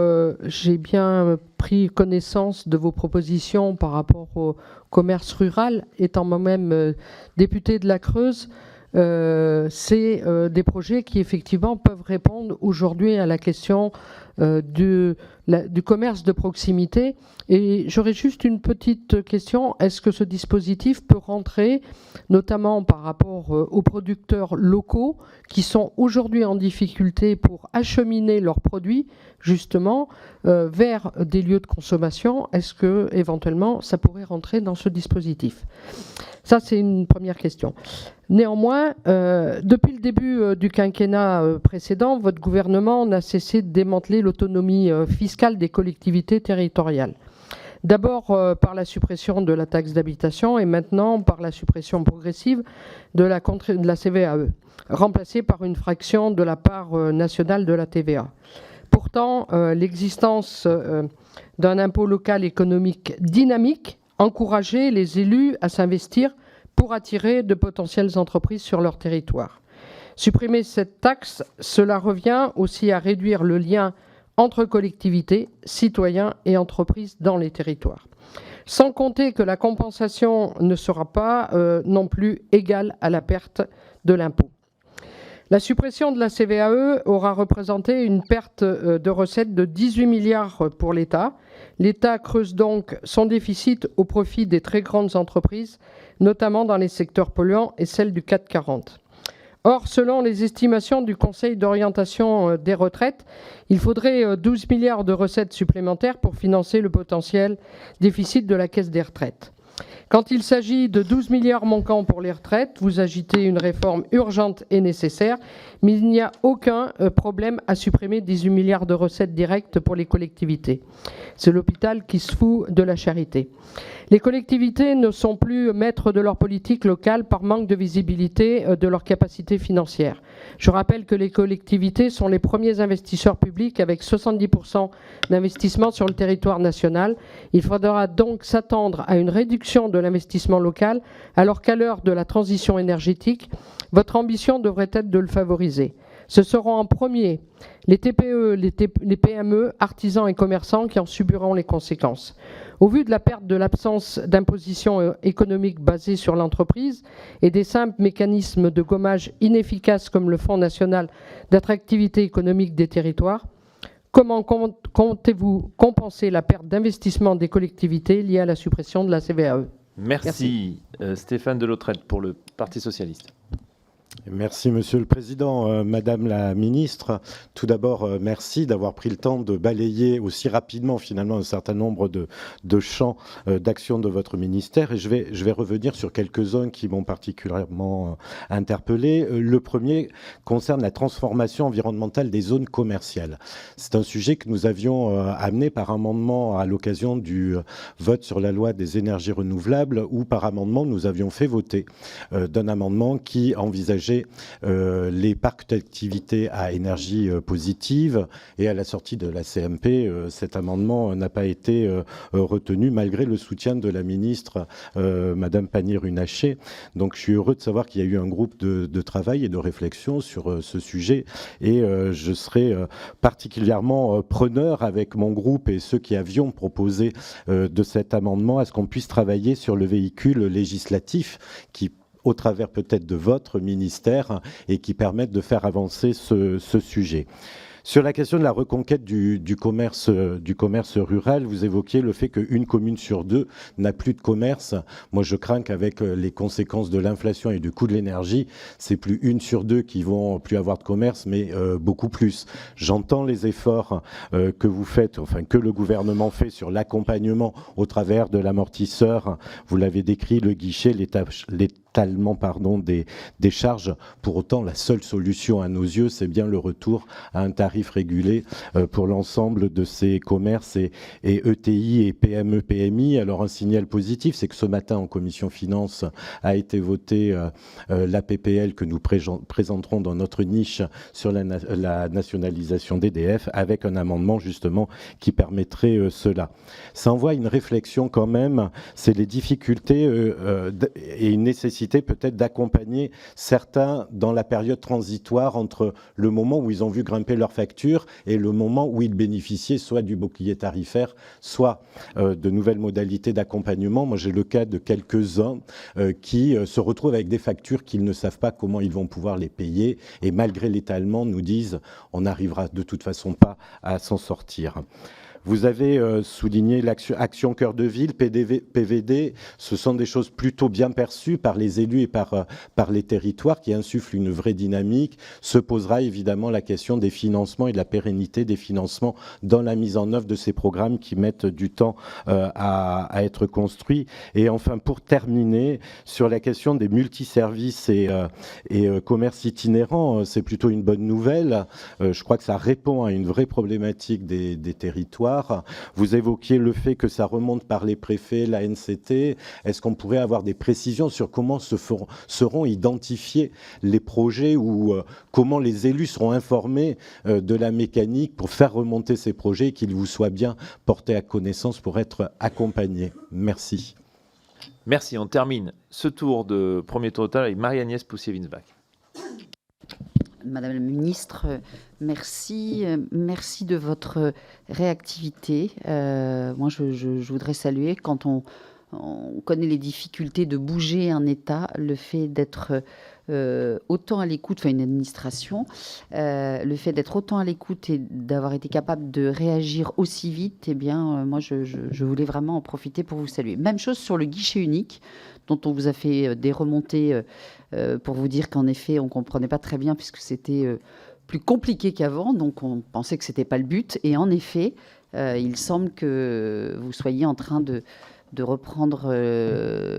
j'ai bien pris connaissance de vos propositions par rapport au commerce rural. Étant moi-même députée de la Creuse, c'est des projets qui effectivement peuvent répondre aujourd'hui à la question du commerce de proximité. Et j'aurais juste une petite question. Est-ce que ce dispositif peut rentrer, notamment par rapport aux producteurs locaux qui sont aujourd'hui en difficulté pour acheminer leurs produits justement vers des lieux de consommation? Est-ce que éventuellement ça pourrait rentrer dans ce dispositif? Ça, c'est une première question. Néanmoins, depuis le début du quinquennat précédent, votre gouvernement n'a cessé de démanteler l'autonomie fiscale des collectivités territoriales. D'abord par la suppression de la taxe d'habitation et maintenant par la suppression progressive de la CVAE, remplacée par une fraction de la part nationale de la TVA. Pourtant, l'existence d'un impôt local économique dynamique encourageait les élus à s'investir pour attirer de potentielles entreprises sur leur territoire. Supprimer cette taxe, cela revient aussi à réduire le lien entre collectivités, citoyens et entreprises dans les territoires. Sans compter que la compensation ne sera pas non plus égale à la perte de l'impôt. La suppression de la CVAE aura représenté une perte de recettes de 18 milliards pour l'État. L'État creuse donc son déficit au profit des très grandes entreprises, notamment dans les secteurs polluants et celles du CAC 40. Or, selon les estimations du Conseil d'orientation des retraites, il faudrait 12 milliards de recettes supplémentaires pour financer le potentiel déficit de la Caisse des retraites. Quand il s'agit de 12 milliards manquants pour les retraites, vous agitez une réforme urgente et nécessaire, mais il n'y a aucun problème à supprimer 18 milliards de recettes directes pour les collectivités. C'est l'hôpital qui se fout de la charité. Les collectivités ne sont plus maîtres de leur politique locale par manque de visibilité de leurs capacités financières. Je rappelle que les collectivités sont les premiers investisseurs publics avec 70% d'investissement sur le territoire national. Il faudra donc s'attendre à une réduction de l'investissement local, alors qu'à l'heure de la transition énergétique, votre ambition devrait être de le favoriser. Ce seront en premier les TPE, les PME, artisans et commerçants qui en subiront les conséquences. Au vu de la perte de l'absence d'imposition économique basée sur l'entreprise et des simples mécanismes de gommage inefficaces comme le Fonds national d'attractivité économique des territoires, comment comptez-vous compenser la perte d'investissement des collectivités liée à la suppression de la CVAE ? Merci. Stéphane Delautrette pour le Parti socialiste. Merci Monsieur le Président. Madame la Ministre, tout d'abord, merci d'avoir pris le temps de balayer aussi rapidement finalement un certain nombre de champs d'action de votre ministère. Et je vais revenir sur quelques-uns qui m'ont particulièrement interpellé. Le premier concerne la transformation environnementale des zones commerciales. C'est un sujet que nous avions amené par amendement à l'occasion du vote sur la loi des énergies renouvelables, où par amendement nous avions fait voter d'un amendement qui envisageait les parcs d'activité à énergie positive, et à la sortie de la CMP, cet amendement n'a pas été retenu malgré le soutien de la ministre Madame Pannier-Runacher. Donc je suis heureux de savoir qu'il y a eu un groupe de travail et de réflexion sur ce sujet, et je serai particulièrement preneur avec mon groupe et ceux qui avions proposé de cet amendement à ce qu'on puisse travailler sur le véhicule législatif qui, au travers peut-être de votre ministère, et qui permettent de faire avancer ce sujet. Sur la question de la reconquête du commerce rural, vous évoquiez le fait qu'une commune sur deux n'a plus de commerce. Moi, je crains qu'avec les conséquences de l'inflation et du coût de l'énergie, c'est plus une sur deux qui vont plus avoir de commerce, mais beaucoup plus. J'entends les efforts que vous faites, enfin que le gouvernement fait sur l'accompagnement au travers de l'amortisseur. Vous l'avez décrit, le guichet, des charges. Pour autant, la seule solution à nos yeux, c'est bien le retour à un tarif régulé pour l'ensemble de ces commerces et ETI et PME, PMI. Alors un signal positif, c'est que ce matin en commission finance a été votée la PPL que nous présenterons dans notre niche sur la nationalisation d'EDF avec un amendement justement qui permettrait cela. Ça envoie une réflexion quand même, c'est les difficultés et une nécessité peut-être d'accompagner certains dans la période transitoire entre le moment où ils ont vu grimper leurs factures et le moment où ils bénéficiaient soit du bouclier tarifaire, soit de nouvelles modalités d'accompagnement. Moi, j'ai le cas de quelques-uns qui se retrouvent avec des factures qu'ils ne savent pas comment ils vont pouvoir les payer et malgré l'étalement nous disent on n'arrivera de toute façon pas à s'en sortir. Vous avez souligné l'action cœur de ville, PVD. Ce sont des choses plutôt bien perçues par les élus et par les territoires qui insufflent une vraie dynamique. Se posera évidemment la question des financements et de la pérennité des financements dans la mise en œuvre de ces programmes qui mettent du temps à être construits. Et enfin, pour terminer, sur la question des multiservices et commerces itinérants, c'est plutôt une bonne nouvelle. Je crois que ça répond à une vraie problématique des territoires. Vous évoquiez le fait que ça remonte par les préfets, la NCT. Est-ce qu'on pourrait avoir des précisions sur comment seront identifiés les projets ou comment les élus seront informés de la mécanique pour faire remonter ces projets et qu'ils vous soient bien portés à connaissance pour être accompagnés? Merci. Merci. On termine ce premier tour de table avec Marie-Agnès Poussier-Winsbach. Madame la ministre, merci de votre réactivité. Moi, je voudrais saluer, quand on connaît les difficultés de bouger un État, le fait d'être autant à l'écoute, enfin une administration, le fait d'être autant à l'écoute et d'avoir été capable de réagir aussi vite, eh bien, moi, je voulais vraiment en profiter pour vous saluer. Même chose sur le guichet unique, dont on vous a fait des remontées pour vous dire qu'en effet, on ne comprenait pas très bien puisque c'était plus compliqué qu'avant, donc on pensait que ce n'était pas le but. Et en effet, il semble que vous soyez en train de reprendre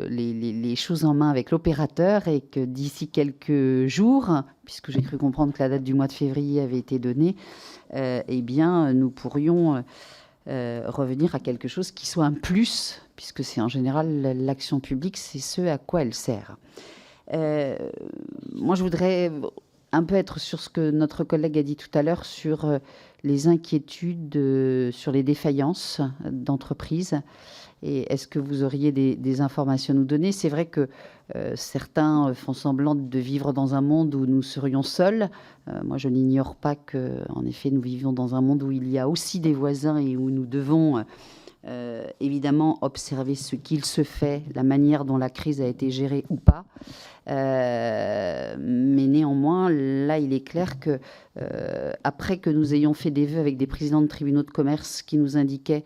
les choses en main avec l'opérateur et que d'ici quelques jours, puisque j'ai cru comprendre que la date du mois de février avait été donnée, eh bien, nous pourrions revenir à quelque chose qui soit un plus, puisque c'est en général l'action publique, c'est ce à quoi elle sert. Moi, je voudrais un peu être sur ce que notre collègue a dit tout à l'heure sur les inquiétudes, sur les défaillances d'entreprises. Et est-ce que vous auriez des informations à nous donner? C'est vrai que certains font semblant de vivre dans un monde où nous serions seuls. Moi, je n'ignore pas qu'en effet, nous vivions dans un monde où il y a aussi des voisins et où nous devons évidemment observer ce qu'il se fait, la manière dont la crise a été gérée ou pas. Mais néanmoins, là, il est clair que après que nous ayons fait des vœux avec des présidents de tribunaux de commerce qui nous indiquaient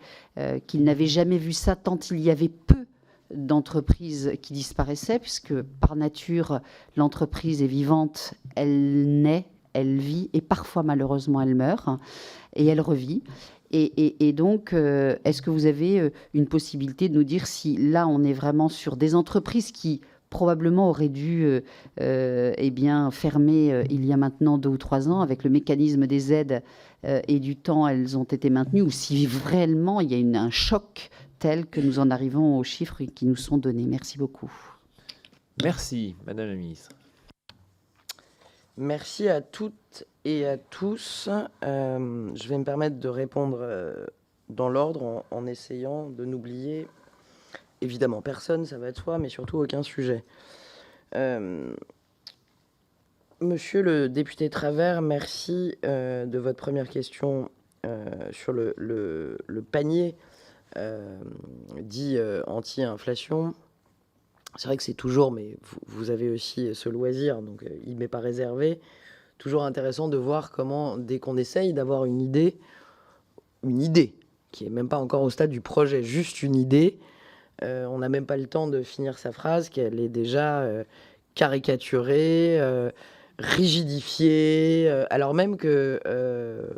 qu'ils n'avaient jamais vu ça tant il y avait peu d'entreprises qui disparaissaient, puisque par nature, l'entreprise est vivante, elle naît, elle vit, et parfois, malheureusement, elle meurt, et elle revit. Et donc, est-ce que vous avez une possibilité de nous dire si là, on est vraiment sur des entreprises qui probablement auraient dû eh bien, fermer il y a maintenant 2 ou 3 ans avec le mécanisme des aides et du temps, elles ont été maintenues, ou si réellement il y a un choc tel que nous en arrivons aux chiffres qui nous sont donnés. Merci beaucoup. Merci, Madame la Ministre. Merci à toutes et à tous. Je vais me permettre de répondre dans l'ordre en essayant de n'oublier évidemment personne, ça va de soi, mais surtout aucun sujet. Monsieur le député Travert, merci de votre première question sur le panier dit anti-inflation. C'est vrai que c'est toujours, mais vous avez aussi ce loisir, donc il ne m'est pas réservé, toujours intéressant de voir comment, dès qu'on essaye d'avoir une idée qui n'est même pas encore au stade du projet, juste une idée, on n'a même pas le temps de finir sa phrase, qu'elle est déjà caricaturée, rigidifiée, alors même que,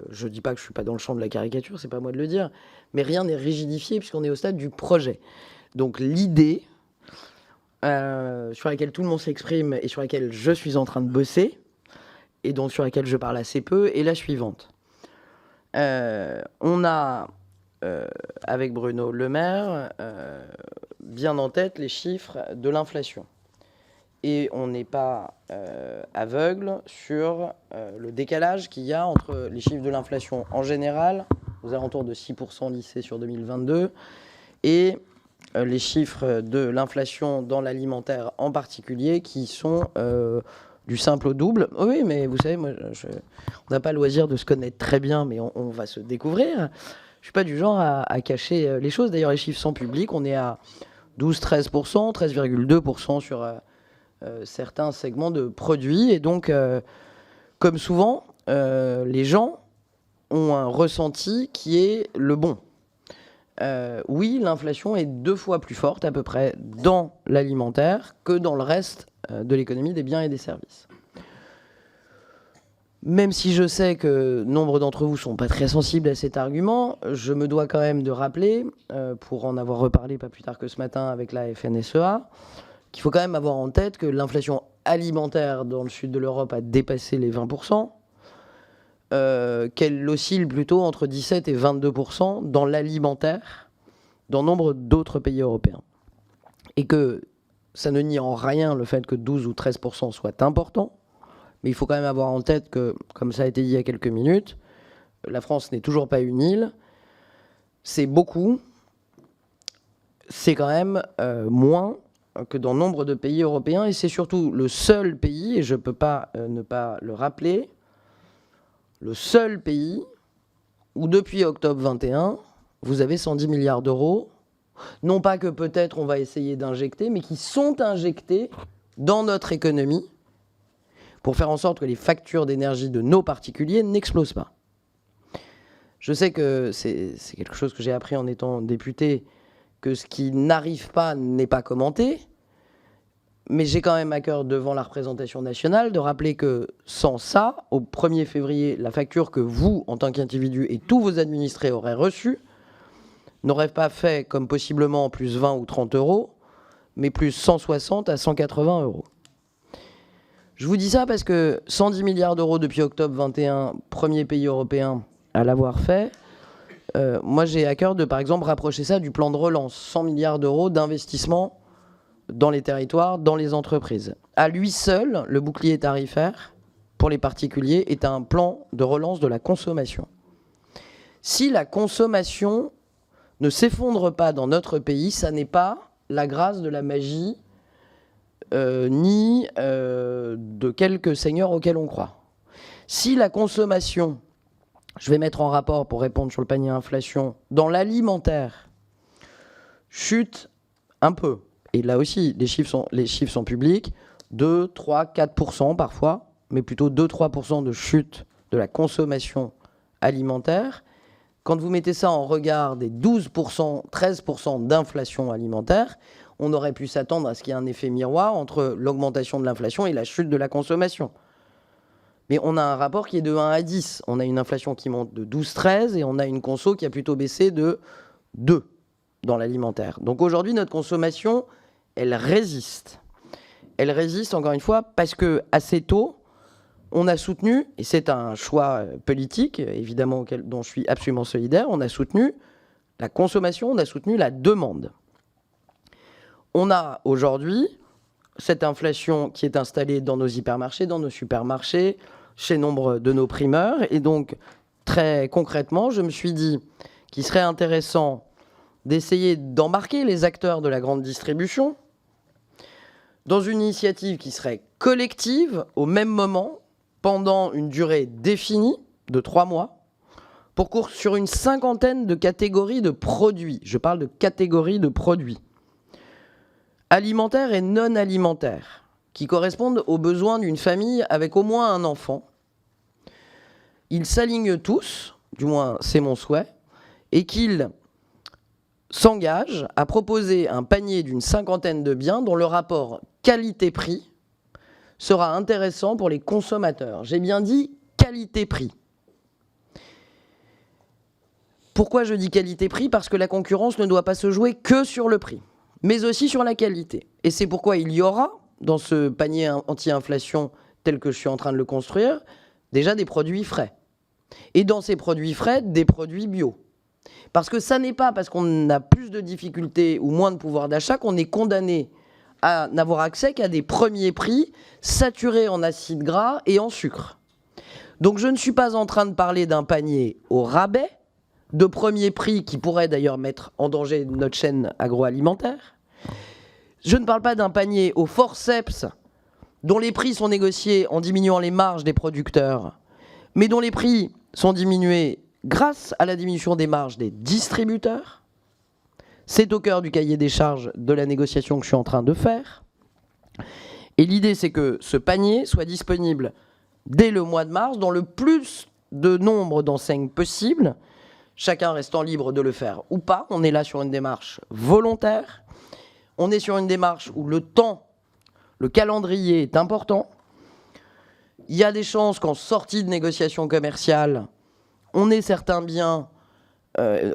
je ne dis pas que je ne suis pas dans le champ de la caricature, c'est pas à moi de le dire, mais rien n'est rigidifié puisqu'on est au stade du projet. Donc l'idée, sur laquelle tout le monde s'exprime et sur laquelle je suis en train de bosser, et donc sur laquelle je parle assez peu, est la suivante. On a, avec Bruno Le Maire, bien en tête les chiffres de l'inflation. Et on n'est pas aveugle sur le décalage qu'il y a entre les chiffres de l'inflation en général, aux alentours de 6% lissés sur 2022, et les chiffres de l'inflation dans l'alimentaire en particulier, qui sont du simple au double. Oui, mais vous savez, moi, on n'a pas le loisir de se connaître très bien, mais on va se découvrir. Je ne suis pas du genre à cacher les choses. D'ailleurs, les chiffres sont publics. On est à 12-13%, 13,2% sur certains segments de produits. Et donc, comme souvent, les gens ont un ressenti qui est le bon. Oui, l'inflation est 2 fois plus forte à peu près dans l'alimentaire que dans le reste de l'économie des biens et des services. Même si je sais que nombre d'entre vous ne sont pas très sensibles à cet argument, je me dois quand même de rappeler, pour en avoir reparlé pas plus tard que ce matin avec la FNSEA, qu'il faut quand même avoir en tête que l'inflation alimentaire dans le sud de l'Europe a dépassé les 20%, qu'elle oscille plutôt entre 17 et 22% dans l'alimentaire dans nombre d'autres pays européens. Et que ça ne nie en rien le fait que 12 ou 13% soit important, mais il faut quand même avoir en tête que, comme ça a été dit il y a quelques minutes, la France n'est toujours pas une île. C'est beaucoup, c'est quand même moins que dans nombre de pays européens, et c'est surtout le seul pays, et je ne peux pas ne pas le rappeler, le seul pays où depuis octobre 21, vous avez 110 milliards d'euros, non pas que peut-être on va essayer d'injecter, mais qui sont injectés dans notre économie pour faire en sorte que les factures d'énergie de nos particuliers n'explosent pas. Je sais que c'est quelque chose que j'ai appris en étant député, que ce qui n'arrive pas n'est pas commenté, mais j'ai quand même à cœur, devant la représentation nationale, de rappeler que sans ça, au 1er février, la facture que vous, en tant qu'individu, et tous vos administrés auraient reçue, n'aurait pas fait comme possiblement plus 20 ou 30 euros, mais plus 160 à 180 euros. Je vous dis ça parce que 110 milliards d'euros depuis octobre 21, premier pays européen à l'avoir fait, moi j'ai à cœur de, par exemple, rapprocher ça du plan de relance, 100 milliards d'euros d'investissement dans les territoires, dans les entreprises. À lui seul, le bouclier tarifaire pour les particuliers est un plan de relance de la consommation. Si la consommation ne s'effondre pas dans notre pays, ça n'est pas la grâce de la magie ni de quelques seigneurs auxquels on croit. Si la consommation, je vais mettre en rapport pour répondre sur le panier inflation, dans l'alimentaire, chute un peu, et là aussi les chiffres sont publics, 2, 3, 4% parfois, mais plutôt 2-3% de chute de la consommation alimentaire. Quand vous mettez ça en regard des 12%, 13% d'inflation alimentaire, on aurait pu s'attendre à ce qu'il y ait un effet miroir entre l'augmentation de l'inflation et la chute de la consommation. Mais on a un rapport qui est de 1 à 10. On a une inflation qui monte de 12-13 et on a une conso qui a plutôt baissé de 2 dans l'alimentaire. Donc aujourd'hui, notre consommation, elle résiste. Elle résiste, encore une fois, parce que assez tôt, on a soutenu, et c'est un choix politique, évidemment, dont je suis absolument solidaire, on a soutenu la consommation, on a soutenu la demande. On a aujourd'hui cette inflation qui est installée dans nos hypermarchés, dans nos supermarchés, chez nombre de nos primeurs. Et donc, très concrètement, je me suis dit qu'il serait intéressant d'essayer d'embarquer les acteurs de la grande distribution dans une initiative qui serait collective, au même moment, pendant une durée définie de 3 mois, sur une 50aine de catégories de produits. Je parle de catégories de produits alimentaires et non alimentaires, qui correspondent aux besoins d'une famille avec au moins un enfant. Ils s'alignent tous, du moins c'est mon souhait, et qu'ils s'engagent à proposer un panier d'une 50aine de biens dont le rapport qualité-prix sera intéressant pour les consommateurs. J'ai bien dit qualité-prix. Pourquoi je dis qualité-prix ? Parce que la concurrence ne doit pas se jouer que sur le prix. mais aussi sur la qualité. Et c'est pourquoi il y aura, dans ce panier anti-inflation tel que je suis en train de le construire, déjà des produits frais. Et dans ces produits frais, des produits bio. Parce que ça n'est pas parce qu'on a plus de difficultés ou moins de pouvoir d'achat qu'on est condamné à n'avoir accès qu'à des premiers prix saturés en acides gras et en sucre. Donc je ne suis pas en train de parler d'un panier au rabais, de premier prix qui pourrait d'ailleurs mettre en danger notre chaîne agroalimentaire. Je ne parle pas d'un panier au forceps dont les prix sont négociés en diminuant les marges des producteurs, mais dont les prix sont diminués grâce à la diminution des marges des distributeurs. C'est au cœur du cahier des charges de la négociation que je suis en train de faire. Et l'idée, c'est que ce panier soit disponible dès le mois de mars dans le plus de nombre d'enseignes possible, chacun restant libre de le faire ou pas. On est là sur une démarche volontaire. On est sur une démarche où le temps, le calendrier est important. Il y a des chances qu'en sortie de négociation commerciale, on ait certains biens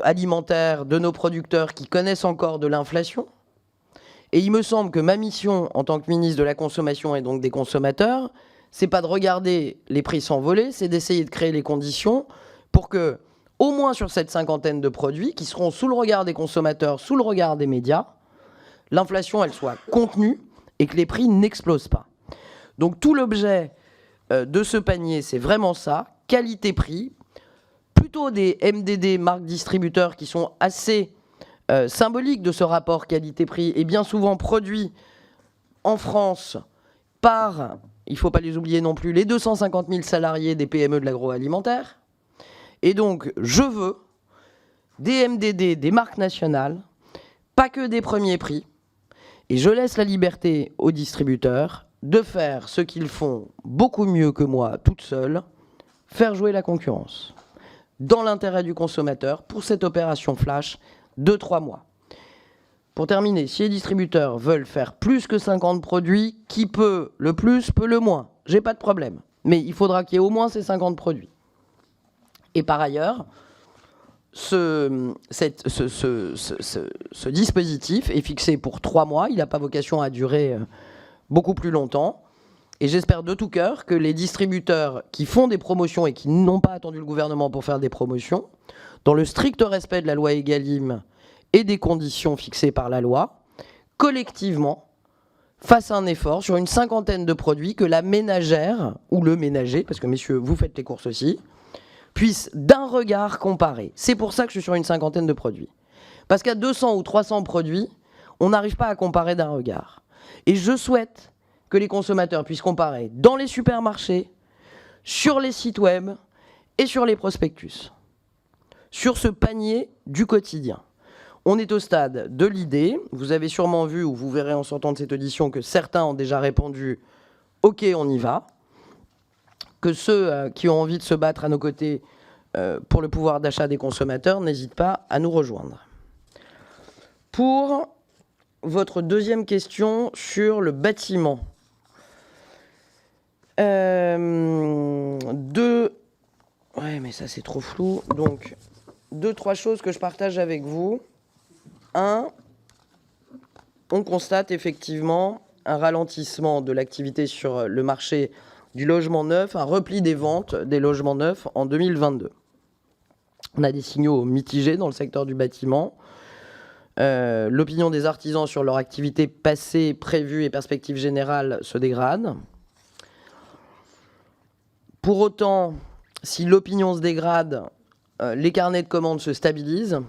alimentaires de nos producteurs qui connaissent encore de l'inflation. Et il me semble que ma mission en tant que ministre de la Consommation et donc des consommateurs, c'est pas de regarder les prix s'envoler, c'est d'essayer de créer les conditions pour que, au moins sur cette cinquantaine de produits qui seront sous le regard des consommateurs, sous le regard des médias, l'inflation, elle soit contenue et que les prix n'explosent pas. Donc tout l'objet de ce panier, c'est vraiment ça, qualité-prix, plutôt des MDD, marques distributeurs, qui sont assez symboliques de ce rapport qualité-prix et bien souvent produits en France par, il ne faut pas les oublier non plus, les 250 000 salariés des PME de l'agroalimentaire. Et donc, je veux des MDD, des marques nationales, pas que des premiers prix. Et je laisse la liberté aux distributeurs de faire ce qu'ils font beaucoup mieux que moi, toute seule, faire jouer la concurrence. Dans l'intérêt du consommateur, pour cette opération flash de 3 mois. Pour terminer, si les distributeurs veulent faire plus que 50 produits, qui peut le plus, peut le moins. J'ai pas de problème. Mais il faudra qu'il y ait au moins ces 50 produits. Et par ailleurs, ce dispositif est fixé pour 3 mois. Il n'a pas vocation à durer beaucoup plus longtemps. Et j'espère de tout cœur que les distributeurs qui font des promotions et qui n'ont pas attendu le gouvernement pour faire des promotions, dans le strict respect de la loi Egalim et des conditions fixées par la loi, collectivement, fassent un effort sur une cinquantaine de produits que la ménagère, ou le ménager, parce que messieurs, vous faites les courses aussi, puisse d'un regard comparer. C'est pour ça que je suis sur une cinquantaine de produits. Parce qu'à 200 ou 300 produits, on n'arrive pas à comparer d'un regard. Et je souhaite que les consommateurs puissent comparer dans les supermarchés, sur les sites web et sur les prospectus. Sur ce panier du quotidien. On est au stade de l'idée. Vous avez sûrement vu, ou vous verrez en sortant de cette audition, que certains ont déjà répondu « Ok, on y va ». Que ceux qui ont envie de se battre à nos côtés pour le pouvoir d'achat des consommateurs n'hésitent pas à nous rejoindre. Pour votre deuxième question sur le bâtiment, ouais, mais ça c'est trop flou. Donc, 2-3 choses que je partage avec vous. 1, on constate effectivement un ralentissement de l'activité sur le marché du logement neuf, un repli des ventes des logements neufs en 2022. On a des signaux mitigés dans le secteur du bâtiment. L'opinion des artisans sur leur activité passée, prévue et perspective générale se dégrade. Pour autant, si l'opinion se dégrade, les carnets de commandes se stabilisent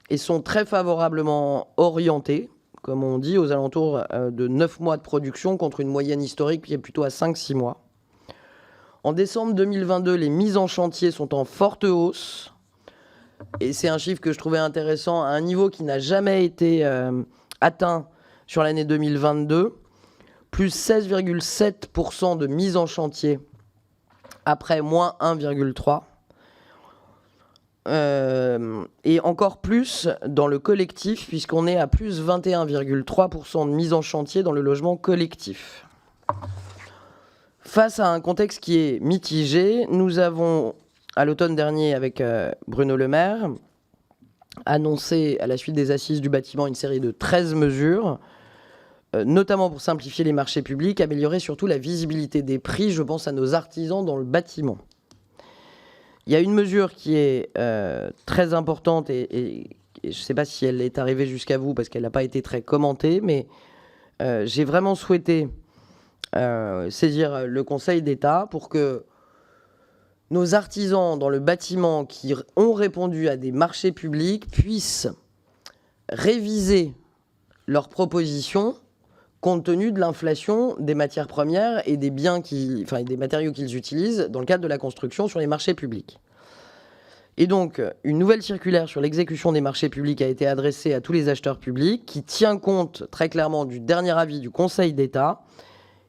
et sont très favorablement orientés, comme on dit, aux alentours de 9 mois de production contre une moyenne historique qui est plutôt à 5-6 mois. En décembre 2022, les mises en chantier sont en forte hausse. Et c'est un chiffre que je trouvais intéressant, à un niveau qui n'a jamais été atteint sur l'année 2022. Plus 16,7% de mises en chantier après moins 1,3%. Et encore plus dans le collectif, puisqu'on est à plus 21,3% de mise en chantier dans le logement collectif. Face à un contexte qui est mitigé, nous avons, à l'automne dernier avec Bruno Le Maire, annoncé à la suite des assises du bâtiment une série de 13 mesures, notamment pour simplifier les marchés publics, améliorer surtout la visibilité des prix. Je pense à nos artisans dans le bâtiment. Il y a une mesure qui est très importante et je ne sais pas si elle est arrivée jusqu'à vous parce qu'elle n'a pas été très commentée, mais j'ai vraiment souhaité saisir le Conseil d'État pour que nos artisans dans le bâtiment qui ont répondu à des marchés publics puissent réviser leurs propositions compte tenu de l'inflation des matières premières et des des matériaux qu'ils utilisent dans le cadre de la construction sur les marchés publics. Et donc, une nouvelle circulaire sur l'exécution des marchés publics a été adressée à tous les acheteurs publics qui tient compte très clairement du dernier avis du Conseil d'État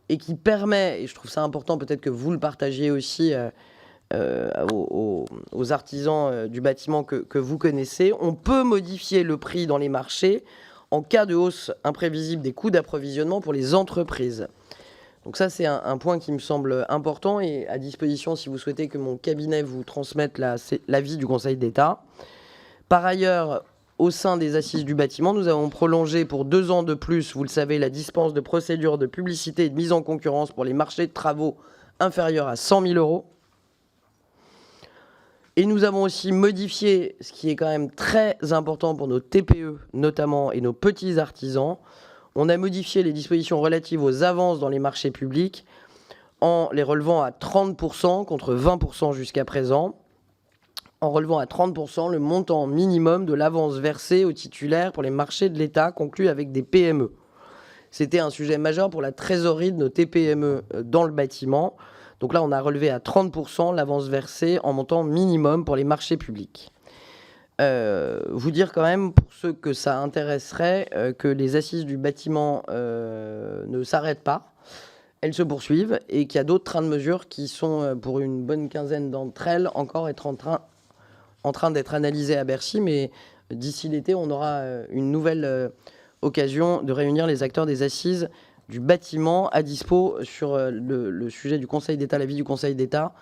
et qui permet, et je trouve ça important, peut-être que vous le partagiez aussi aux artisans du bâtiment que vous connaissez, on peut modifier le prix dans les marchés en cas de hausse imprévisible des coûts d'approvisionnement pour les entreprises. Donc ça, c'est un point qui me semble important et à disposition si vous souhaitez que mon cabinet vous transmette l'avis du Conseil d'État. Par ailleurs, au sein des assises du bâtiment, nous avons prolongé pour 2 ans de plus, vous le savez, la dispense de procédure de publicité et de mise en concurrence pour les marchés de travaux inférieurs à 100 000 €. Et nous avons aussi modifié, ce qui est quand même très important pour nos TPE notamment et nos petits artisans, on a modifié les dispositions relatives aux avances dans les marchés publics en les relevant à 30% contre 20% jusqu'à présent, en relevant à 30% le montant minimum de l'avance versée aux titulaires pour les marchés de l'État conclus avec des PME. C'était un sujet majeur pour la trésorerie de nos TPME dans le bâtiment. Donc là, on a relevé à 30% l'avance versée en montant minimum pour les marchés publics. Vous dire quand même, pour ceux que ça intéresserait, que les assises du bâtiment ne s'arrêtent pas. Elles se poursuivent et qu'il y a d'autres trains de mesures qui sont, pour une bonne quinzaine d'entre elles, encore en train d'être analysées à Bercy. Mais d'ici l'été, on aura une nouvelle occasion de réunir les acteurs des assises du bâtiment à dispo sur le sujet du Conseil d'État, l'avis du Conseil d'État,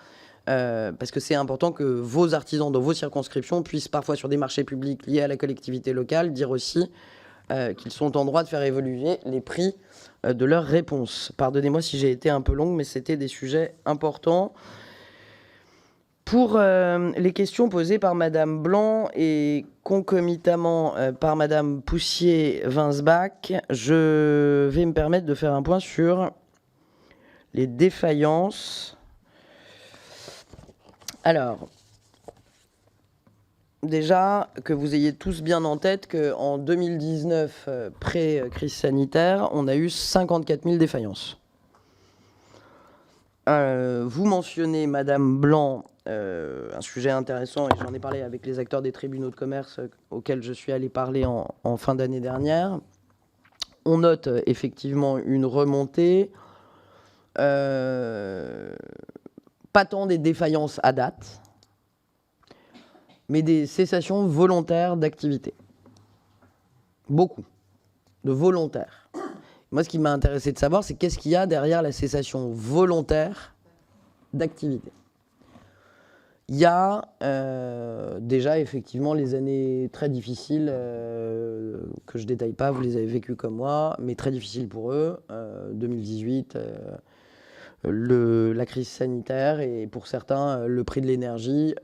parce que c'est important que vos artisans dans vos circonscriptions puissent parfois sur des marchés publics liés à la collectivité locale dire aussi qu'ils sont en droit de faire évoluer les prix de leurs réponses. Pardonnez-moi si j'ai été un peu longue, mais c'était des sujets importants. Pour les questions posées par Madame Blanc et concomitamment par Madame Poussier-Winsbach, je vais me permettre de faire un point sur les défaillances. Alors, déjà, que vous ayez tous bien en tête qu'en 2019, pré-crise sanitaire, on a eu 54 000 défaillances. Vous mentionnez, Madame Blanc, un sujet intéressant, et j'en ai parlé avec les acteurs des tribunaux de commerce auxquels je suis allé parler en fin d'année dernière. On note effectivement une remontée, pas tant des défaillances à date, mais des cessations volontaires d'activité. Beaucoup de volontaires. Moi, ce qui m'a intéressé de savoir, c'est qu'est-ce qu'il y a derrière la cessation volontaire d'activité. Il y a déjà effectivement les années très difficiles que je ne détaille pas, vous les avez vécues comme moi, mais très difficiles pour eux. 2018, la crise sanitaire et pour certains le prix de l'énergie,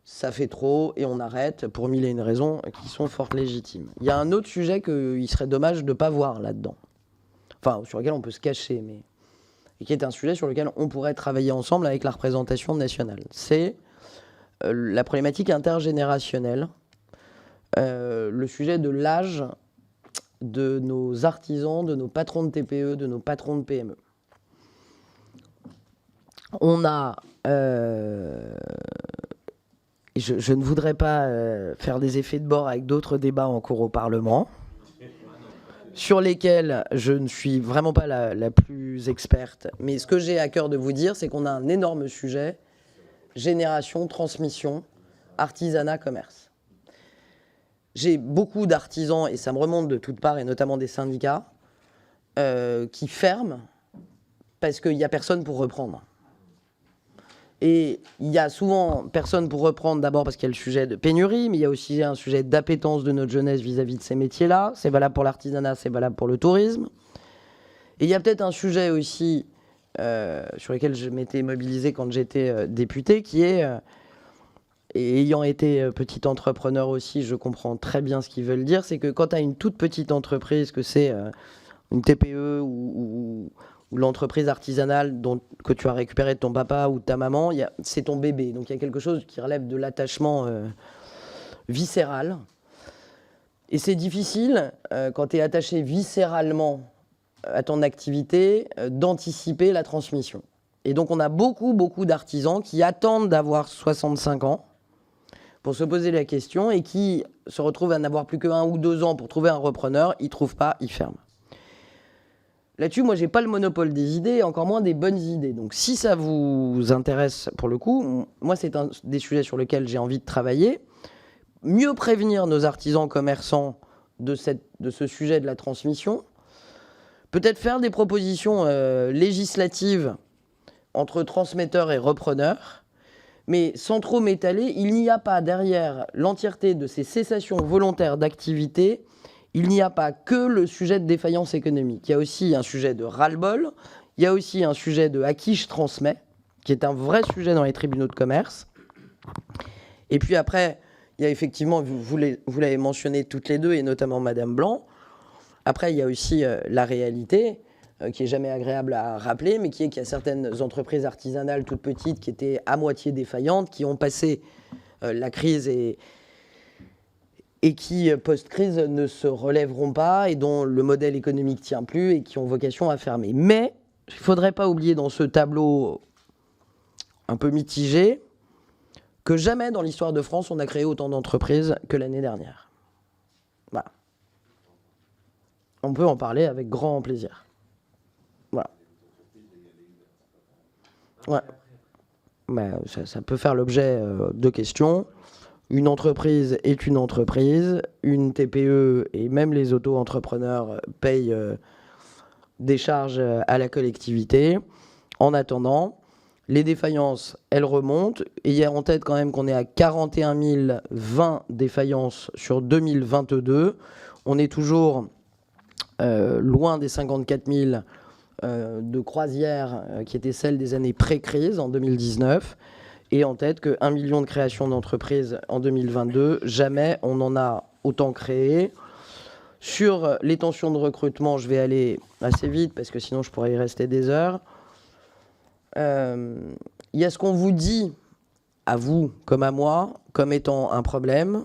ça fait trop et on arrête pour mille et une raisons qui sont fort légitimes. Il y a un autre sujet qu'il serait dommage de ne pas voir là-dedans, enfin sur lequel on peut se cacher, mais et qui est un sujet sur lequel on pourrait travailler ensemble avec la représentation nationale. C'est la problématique intergénérationnelle, le sujet de l'âge de nos artisans, de nos patrons de TPE, de nos patrons de PME. On a... je ne voudrais pas faire des effets de bord avec d'autres débats en cours au Parlement, sur lesquels je ne suis vraiment pas la plus experte. Mais ce que j'ai à cœur de vous dire, c'est qu'on a un énorme sujet, génération, transmission, artisanat, commerce. J'ai beaucoup d'artisans, et ça me remonte de toutes parts, et notamment des syndicats, qui ferment parce qu'il n'y a personne pour reprendre. Et il y a souvent personne pour reprendre, d'abord parce qu'il y a le sujet de pénurie, mais il y a aussi un sujet d'appétence de notre jeunesse vis-à-vis de ces métiers-là. C'est valable pour l'artisanat, c'est valable pour le tourisme. Et il y a peut-être un sujet aussi sur lequel je m'étais mobilisé quand j'étais député, qui est, et ayant été petit entrepreneur aussi, je comprends très bien ce qu'ils veulent dire, c'est que quand tu as une toute petite entreprise, que c'est une TPE ou l'entreprise artisanale que tu as récupérée de ton papa ou de ta maman, c'est ton bébé. Donc il y a quelque chose qui relève de l'attachement viscéral. Et c'est difficile, quand tu es attaché viscéralement à ton activité, d'anticiper la transmission. Et donc on a beaucoup d'artisans qui attendent d'avoir 65 ans pour se poser la question et qui se retrouvent à n'avoir plus que 1 ou 2 ans pour trouver un repreneur. Ils ne trouvent pas, ils ferment. Là-dessus, moi, je n'ai pas le monopole des idées, encore moins des bonnes idées. Donc si ça vous intéresse, pour le coup, moi, c'est un des sujets sur lesquels j'ai envie de travailler. Mieux prévenir nos artisans commerçants de ce sujet de la transmission. Peut-être faire des propositions législatives entre transmetteurs et repreneurs, mais sans trop m'étaler, il n'y a pas derrière l'entièreté de ces cessations volontaires d'activité, il n'y a pas que le sujet de défaillance économique. Il y a aussi un sujet de ras-le-bol, il y a aussi un sujet de à qui je transmets, qui est un vrai sujet dans les tribunaux de commerce. Et puis après, il y a effectivement, vous l'avez mentionné toutes les deux, et notamment Madame Blanc. Après, il y a aussi la réalité, qui est jamais agréable à rappeler, mais qui est qu'il y a certaines entreprises artisanales toutes petites qui étaient à moitié défaillantes, qui ont passé la crise et qui, post-crise, ne se relèveront pas et dont le modèle économique tient plus et qui ont vocation à fermer. Mais il ne faudrait pas oublier dans ce tableau un peu mitigé que jamais dans l'histoire de France, on a créé autant d'entreprises que l'année dernière. Voilà. On peut en parler avec grand plaisir. Voilà. Ouais. Mais ça peut faire l'objet de questions. Une entreprise est une entreprise. Une TPE et même les auto-entrepreneurs payent des charges à la collectivité. En attendant, les défaillances, elles remontent. Et il y a en tête quand même qu'on est à 41 020 défaillances sur 2022. On est toujours loin des 54 000 de croisières qui étaient celles des années pré-crise en 2019, et en tête que 1 million de créations d'entreprises en 2022, jamais on en a autant créé. Sur les tensions de recrutement, je vais aller assez vite parce que sinon je pourrais y rester des heures. Il y a ce qu'on vous dit, à vous comme à moi, comme étant un problème.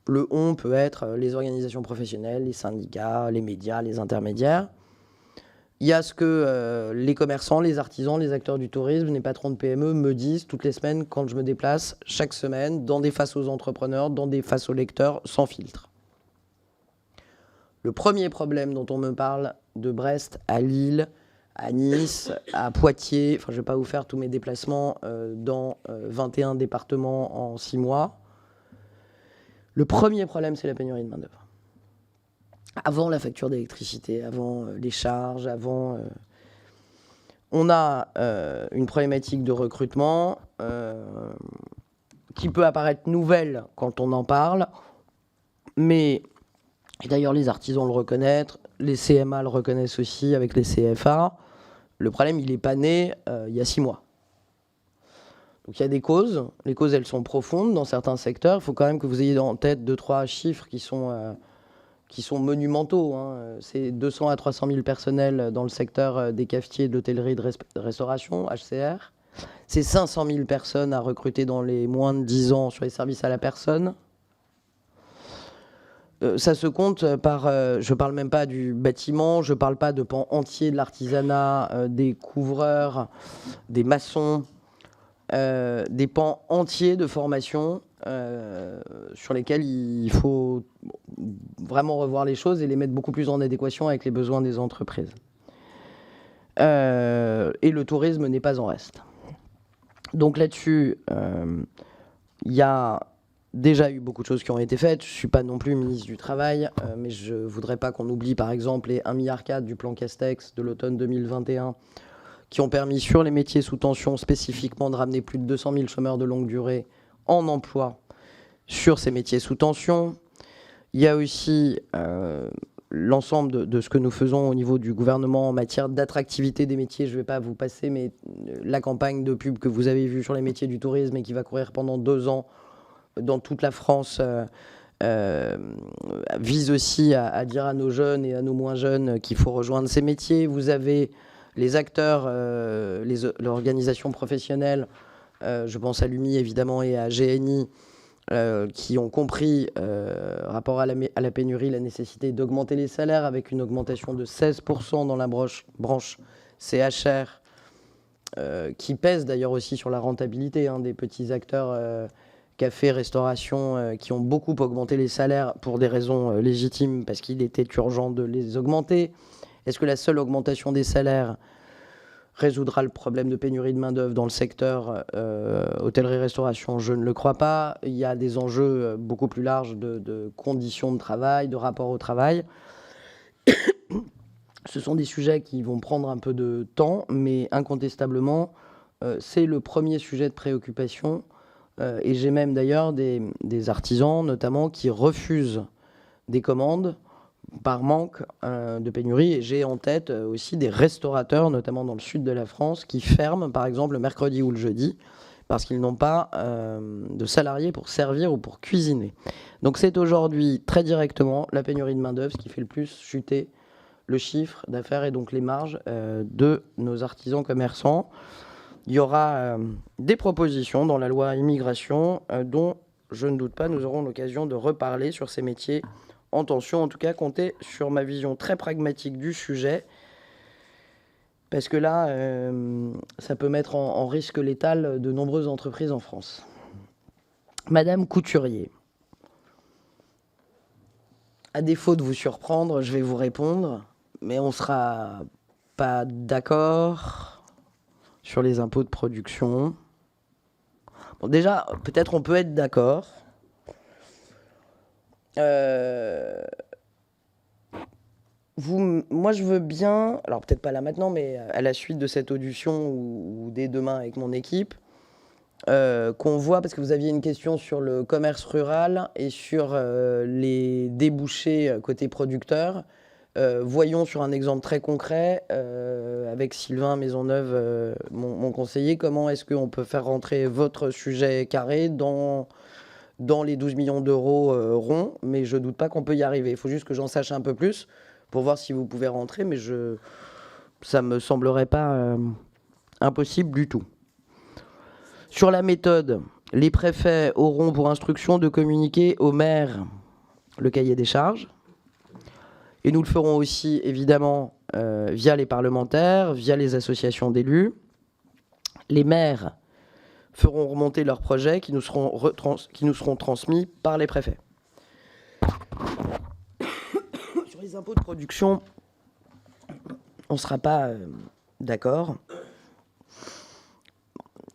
Le « on » peut être les organisations professionnelles, les syndicats, les médias, les intermédiaires. Il y a ce que les commerçants, les artisans, les acteurs du tourisme, les patrons de PME me disent toutes les semaines quand je me déplace, chaque semaine, dans des faces aux entrepreneurs, dans des faces aux lecteurs, sans filtre. Le premier problème dont on me parle, de Brest à Lille, à Nice, à Poitiers, enfin je ne vais pas vous faire tous mes déplacements dans 21 départements en 6 mois. Le premier problème, c'est la pénurie de main-d'œuvre. Avant la facture d'électricité, avant les charges, avant... on a une problématique de recrutement qui peut apparaître nouvelle quand on en parle, mais, et d'ailleurs les artisans le reconnaissent, les CMA le reconnaissent aussi avec les CFA, le problème il n'est pas né il y a 6 mois. Donc il y a des causes, les causes elles sont profondes dans certains secteurs, il faut quand même que vous ayez en tête 2-3 chiffres qui sont monumentaux. Hein. C'est 200 à 300 000 personnels dans le secteur des cafetiers, de l'hôtellerie, de restauration, HCR. C'est 500 000 personnes à recruter dans les moins de 10 ans sur les services à la personne. Ça se compte par, je ne parle même pas du bâtiment, je ne parle pas de pans entiers de l'artisanat, des couvreurs, des maçons, des pans entiers de formation sur lesquels il faut vraiment revoir les choses et les mettre beaucoup plus en adéquation avec les besoins des entreprises. Et le tourisme n'est pas en reste. Donc là-dessus, il y a déjà eu beaucoup de choses qui ont été faites. Je ne suis pas non plus ministre du Travail, mais je ne voudrais pas qu'on oublie par exemple les 1,4 milliard du plan Castex de l'automne 2021 qui ont permis sur les métiers sous tension spécifiquement de ramener plus de 200 000 chômeurs de longue durée en emploi sur ces métiers sous tension. Il y a aussi l'ensemble de ce que nous faisons au niveau du gouvernement en matière d'attractivité des métiers. Je ne vais pas vous passer, mais la campagne de pub que vous avez vue sur les métiers du tourisme et qui va courir pendant 2 ans dans toute la France vise aussi à dire à nos jeunes et à nos moins jeunes qu'il faut rejoindre ces métiers. Vous avez les acteurs, l'organisation professionnelle, je pense à l'UMI évidemment et à GNI, qui ont compris, rapport à la pénurie, la nécessité d'augmenter les salaires avec une augmentation de 16% dans la branche CHR, qui pèse d'ailleurs aussi sur la rentabilité des petits acteurs café, restauration, qui ont beaucoup augmenté les salaires pour des raisons légitimes, parce qu'il était urgent de les augmenter. Est-ce que la seule augmentation des salaires résoudra le problème de pénurie de main-d'œuvre dans le secteur hôtellerie-restauration? Je ne le crois pas. Il y a des enjeux beaucoup plus larges de conditions de travail, de rapport au travail. Ce sont des sujets qui vont prendre un peu de temps, mais incontestablement, c'est le premier sujet de préoccupation. Et j'ai même d'ailleurs des artisans, notamment, qui refusent des commandes par manque de pénurie. Et j'ai en tête aussi des restaurateurs, notamment dans le sud de la France, qui ferment, par exemple, le mercredi ou le jeudi, parce qu'ils n'ont pas de salariés pour servir ou pour cuisiner. Donc c'est aujourd'hui, très directement, la pénurie de main-d'œuvre, ce qui fait le plus chuter le chiffre d'affaires et donc les marges de nos artisans commerçants. Il y aura des propositions dans la loi immigration dont, je ne doute pas, nous aurons l'occasion de reparler sur ces métiers en tension. En tout cas, comptez sur ma vision très pragmatique du sujet, parce que là, ça peut mettre en risque l'étal de nombreuses entreprises en France. Madame Couturier, à défaut de vous surprendre, je vais vous répondre, mais on ne sera pas d'accord sur les impôts de production. Bon, déjà, peut-être on peut être d'accord. Moi, je veux bien, alors peut-être pas là maintenant, mais à la suite de cette audition ou dès demain avec mon équipe, qu'on voit, parce que vous aviez une question sur le commerce rural et sur les débouchés côté producteur. Voyons sur un exemple très concret, avec Sylvain Maisonneuve, mon conseiller, comment est-ce qu'on peut faire rentrer votre sujet carré dans les 12 millions d'euros ronds, mais je ne doute pas qu'on peut y arriver. Il faut juste que j'en sache un peu plus pour voir si vous pouvez rentrer, mais ça ne me semblerait pas impossible du tout. Sur la méthode, les préfets auront pour instruction de communiquer au maire le cahier des charges. Et nous le ferons aussi, évidemment, via les parlementaires, via les associations d'élus. Les maires feront remonter leurs projets qui nous seront transmis par les préfets. Sur les impôts de production, on ne sera pas d'accord.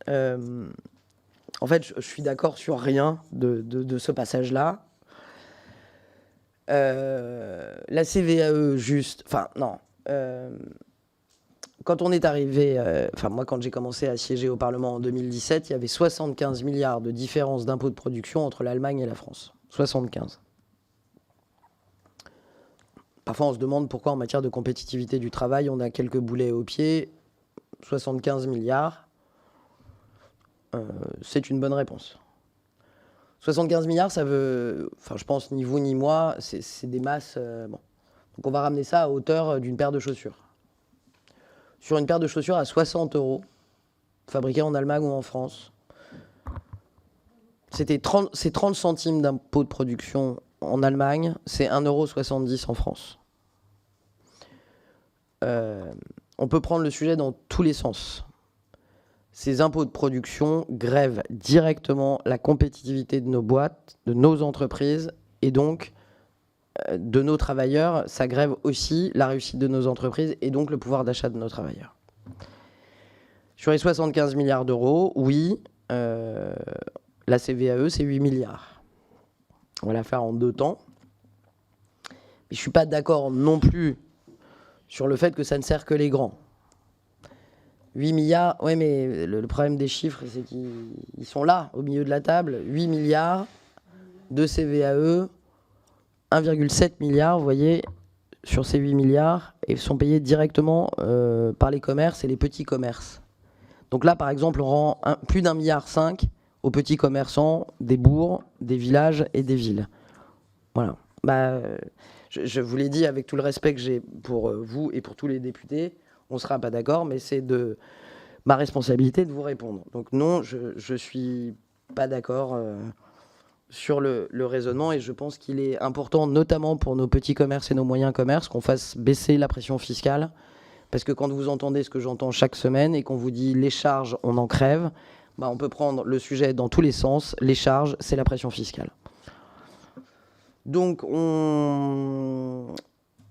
En fait, je suis d'accord sur rien de ce passage-là. La CVAE, juste... Enfin, non. Quand on est arrivé... moi, quand j'ai commencé à siéger au Parlement en 2017, il y avait 75 milliards de différence d'impôts de production entre l'Allemagne et la France. 75. Parfois, on se demande pourquoi, en matière de compétitivité du travail, on a quelques boulets aux pieds. 75 milliards, c'est une bonne réponse. 75 milliards, ça veut... Enfin, je pense, ni vous ni moi, c'est des masses... bon. Donc, on va ramener ça à hauteur d'une paire de chaussures. Sur une paire de chaussures à 60 €, fabriquée en Allemagne ou en France, c'est 30 centimes d'impôt de production en Allemagne, c'est 1,70 € en France. On peut prendre le sujet dans tous les sens. Ces impôts de production grèvent directement la compétitivité de nos boîtes, de nos entreprises, et donc de nos travailleurs. Ça grève aussi la réussite de nos entreprises et donc le pouvoir d'achat de nos travailleurs. Sur les 75 milliards d'euros, oui, la CVAE, c'est 8 milliards. On va la faire en 2 temps. Mais je ne suis pas d'accord non plus sur le fait que ça ne sert que les grands. 8 milliards, ouais, mais le problème des chiffres, c'est qu'ils sont là, au milieu de la table. 8 milliards de CVAE, 1,7 milliard, vous voyez, sur ces 8 milliards, et sont payés directement par les commerces et les petits commerces. Donc là, par exemple, on rend plus d'1,5 milliard aux petits commerçants des bourgs, des villages et des villes. Voilà. Je vous l'ai dit avec tout le respect que j'ai pour vous et pour tous les députés, on ne sera pas d'accord, mais c'est de ma responsabilité de vous répondre. Donc non, je ne suis pas d'accord sur le raisonnement, et je pense qu'il est important, notamment pour nos petits commerces et nos moyens commerces, qu'on fasse baisser la pression fiscale. Parce que quand vous entendez ce que j'entends chaque semaine et qu'on vous dit les charges, on en crève, on peut prendre le sujet dans tous les sens. Les charges, c'est la pression fiscale. Donc on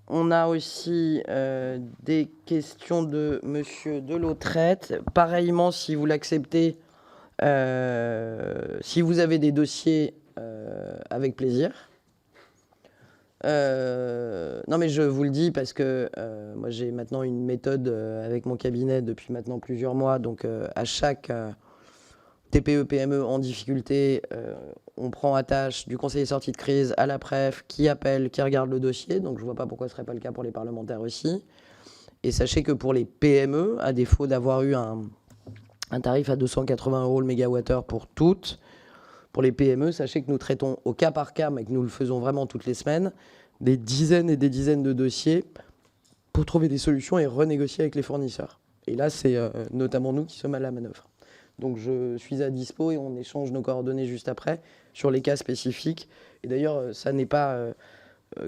a aussi des questions de Monsieur Delautrette. Pareillement, si vous l'acceptez, si vous avez des dossiers, avec plaisir. Non, mais je vous le dis parce que moi j'ai maintenant une méthode avec mon cabinet depuis maintenant plusieurs mois. Donc à chaque TPE, PME en difficulté, on prend à tâche du conseiller sortie de crise à la préf qui appelle, qui regarde le dossier. Donc je ne vois pas pourquoi ce ne serait pas le cas pour les parlementaires aussi. Et sachez que pour les PME, à défaut d'avoir eu un tarif à 280 € le mégawattheure pour toutes, pour les PME, sachez que nous traitons au cas par cas, mais que nous le faisons vraiment toutes les semaines, des dizaines et des dizaines de dossiers pour trouver des solutions et renégocier avec les fournisseurs. Et là, c'est notamment nous qui sommes à la manœuvre. Donc je suis à dispo et on échange nos coordonnées juste après sur les cas spécifiques. Et d'ailleurs, ça n'est pas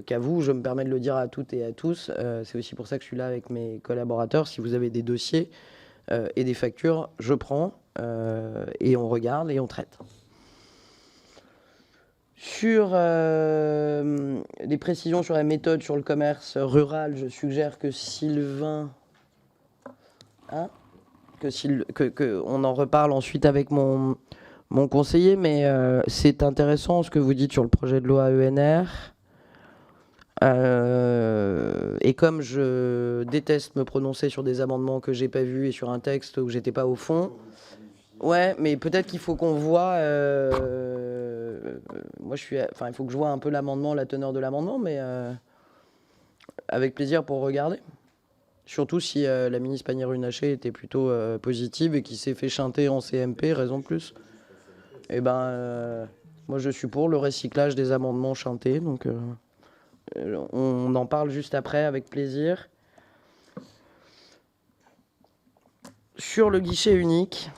qu'à vous, je me permets de le dire à toutes et à tous. C'est aussi pour ça que je suis là avec mes collaborateurs. Si vous avez des dossiers et des factures, je prends et on regarde et on traite. Sur les précisions sur la méthode sur le commerce rural, je suggère que Sylvain... on en reparle ensuite avec mon conseiller, mais c'est intéressant ce que vous dites sur le projet de loi ENR. Et comme je déteste me prononcer sur des amendements que j'ai pas vus et sur un texte où j'étais pas au fond, ouais, mais peut-être qu'il faut qu'on voit. Moi, il faut que je vois un peu l'amendement, la teneur de l'amendement, mais avec plaisir pour regarder. Surtout si la ministre Pannier-Runacher était plutôt positive et qui s'est fait chanter en CMP, raison de plus. Et moi je suis pour le recyclage des amendements chantés, donc on en parle juste après avec plaisir. Sur le guichet unique,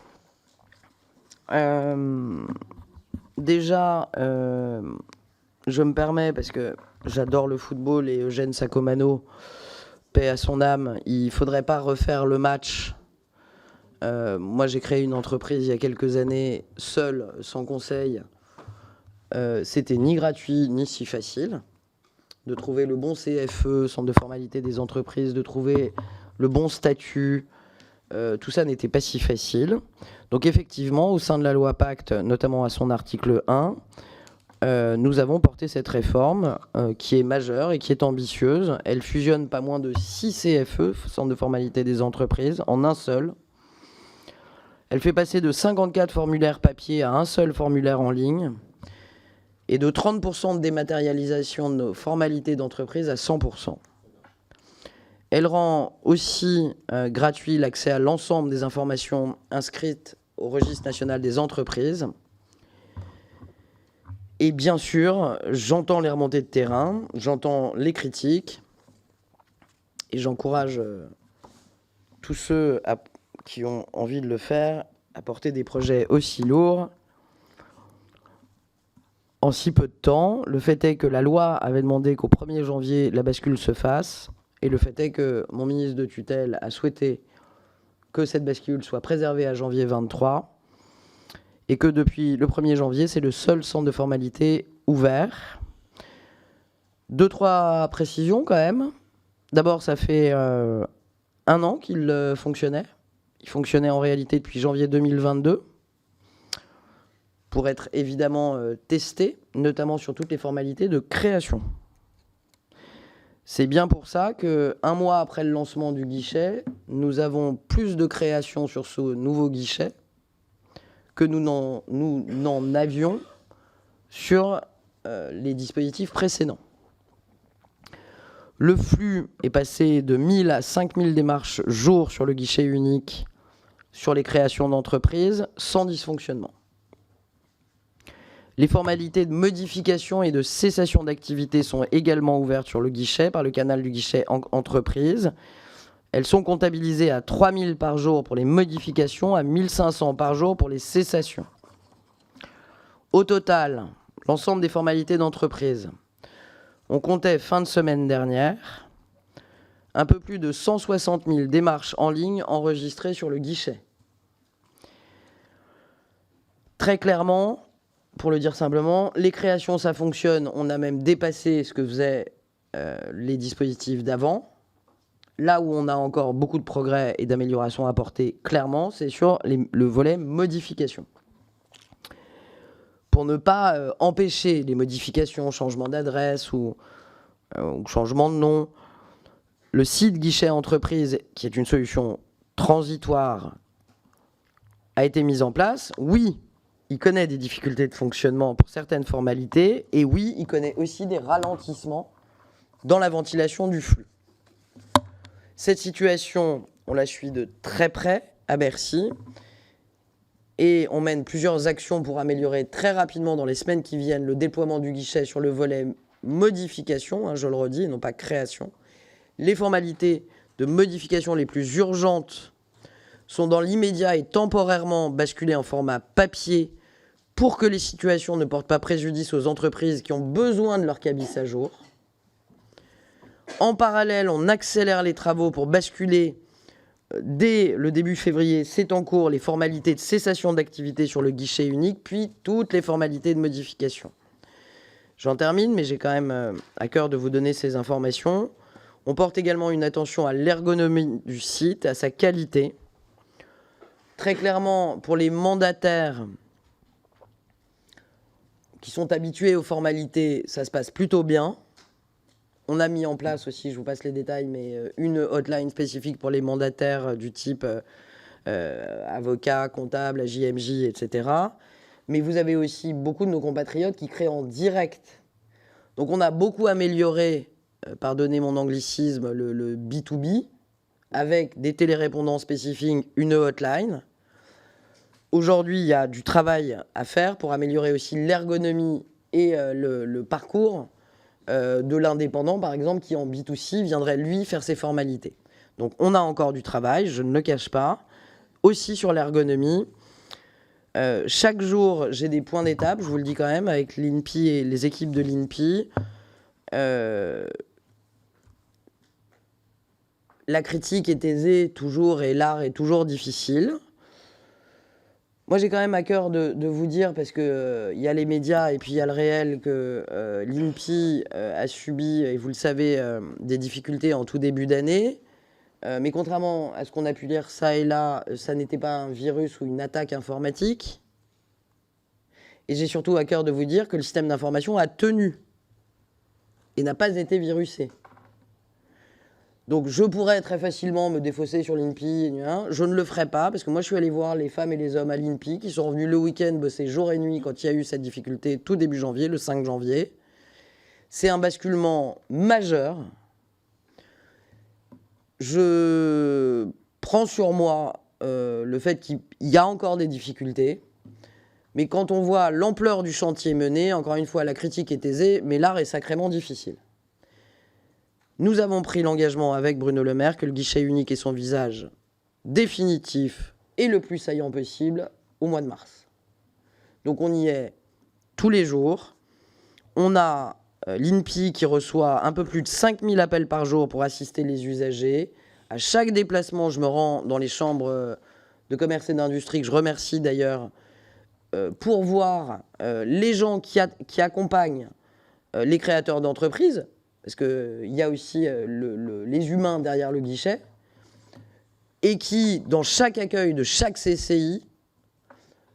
déjà, je me permets, parce que j'adore le football et Eugène Sacomano, paix à son âme, il ne faudrait pas refaire le match. Moi, j'ai créé une entreprise il y a quelques années, seul, sans conseil. C'était ni gratuit, ni si facile. De trouver le bon CFE, centre de formalité des entreprises, de trouver le bon statut, tout ça n'était pas si facile. Donc effectivement, au sein de la loi Pacte, notamment à son article 1, nous avons porté cette réforme qui est majeure et qui est ambitieuse. Elle fusionne pas moins de 6 CFE, centre de formalité des entreprises, en un seul. Elle fait passer de 54 formulaires papier à un seul formulaire en ligne et de 30% de dématérialisation de nos formalités d'entreprise à 100%. Elle rend aussi gratuit l'accès à l'ensemble des informations inscrites au registre national des entreprises. Et bien sûr, j'entends les remontées de terrain, j'entends les critiques, et j'encourage tous ceux qui ont envie de le faire à porter des projets aussi lourds en si peu de temps. Le fait est que la loi avait demandé qu'au 1er janvier, la bascule se fasse, et le fait est que mon ministre de tutelle a souhaité que cette bascule soit préservée à janvier 23, et que depuis le 1er janvier, c'est le seul centre de formalité ouvert. 2-3 précisions quand même. D'abord, ça fait 1 an qu'il fonctionnait. Il fonctionnait en réalité depuis janvier 2022 pour être évidemment testé, notamment sur toutes les formalités de création. C'est bien pour ça qu'un mois après le lancement du guichet, nous avons plus de créations sur ce nouveau guichet que nous n'en avions sur les dispositifs précédents. Le flux est passé de 1000 à 5000 démarches jour sur le guichet unique sur les créations d'entreprises sans dysfonctionnement. Les formalités de modification et de cessation d'activité sont également ouvertes sur le guichet par le canal du guichet entreprise. Elles sont comptabilisées à 3000 par jour pour les modifications, à 1500 par jour pour les cessations. Au total, l'ensemble des formalités d'entreprise, on comptait fin de semaine dernière un peu plus de 160 000 démarches en ligne enregistrées sur le guichet. Très clairement, pour le dire simplement, les créations, ça fonctionne. On a même dépassé ce que faisaient les dispositifs d'avant. Là où on a encore beaucoup de progrès et d'améliorations à apporter, clairement, c'est sur le volet modification. Pour ne pas empêcher les modifications, changement d'adresse ou changement de nom, le site guichet entreprise, qui est une solution transitoire, a été mis en place. Oui, il connaît des difficultés de fonctionnement pour certaines formalités, et oui, il connaît aussi des ralentissements dans la ventilation du flux. Cette situation, on la suit de très près à Bercy, et on mène plusieurs actions pour améliorer très rapidement dans les semaines qui viennent le déploiement du guichet sur le volet modification, je le redis, et non pas création. Les formalités de modification les plus urgentes sont dans l'immédiat et temporairement basculées en format papier pour que les situations ne portent pas préjudice aux entreprises qui ont besoin de leur cabis à jour. En parallèle, on accélère les travaux pour basculer dès le début février, c'est en cours, les formalités de cessation d'activité sur le guichet unique, puis toutes les formalités de modification. J'en termine, mais j'ai quand même à cœur de vous donner ces informations. On porte également une attention à l'ergonomie du site, à sa qualité. Très clairement, pour les mandataires qui sont habitués aux formalités, ça se passe plutôt bien. On a mis en place aussi, je vous passe les détails, mais une hotline spécifique pour les mandataires du type avocat, comptable, JMJ, etc. Mais vous avez aussi beaucoup de nos compatriotes qui créent en direct. Donc on a beaucoup amélioré, pardonnez mon anglicisme, le B2B, avec des télérépondants spécifiques, une hotline. Aujourd'hui, il y a du travail à faire pour améliorer aussi l'ergonomie et le parcours de l'indépendant, par exemple, qui en B2C viendrait, lui, faire ses formalités. Donc on a encore du travail, je ne le cache pas. Aussi sur l'ergonomie. Chaque jour, j'ai des points d'étape, je vous le dis quand même, avec l'INPI et les équipes de l'INPI. La critique est aisée toujours et l'art est toujours difficile. Moi, j'ai quand même à cœur de vous dire, parce qu'il y a les médias et puis il y a le réel, que l'INPI a subi, et vous le savez, des difficultés en tout début d'année. Mais contrairement à ce qu'on a pu lire ça et là, ça n'était pas un virus ou une attaque informatique. Et j'ai surtout à cœur de vous dire que le système d'information a tenu et n'a pas été virusé. Donc je pourrais très facilement me défausser sur l'INPI, je ne le ferai pas, parce que moi je suis allé voir les femmes et les hommes à l'INPI qui sont revenus le week-end bosser jour et nuit quand il y a eu cette difficulté tout début janvier, le 5 janvier. C'est un basculement majeur. Je prends sur moi le fait qu'il y a encore des difficultés, mais quand on voit l'ampleur du chantier mené, encore une fois, la critique est aisée, mais l'art est sacrément difficile. Nous avons pris l'engagement avec Bruno Le Maire que le guichet unique ait son visage définitif et le plus saillant possible au mois de mars. Donc on y est tous les jours. On a l'INPI qui reçoit un peu plus de 5000 appels par jour pour assister les usagers. À chaque déplacement, je me rends dans les chambres de commerce et d'industrie, que je remercie d'ailleurs, pour voir les gens qui accompagnent les créateurs d'entreprises, parce qu'il y a aussi les humains derrière le guichet, et qui, dans chaque accueil de chaque CCI,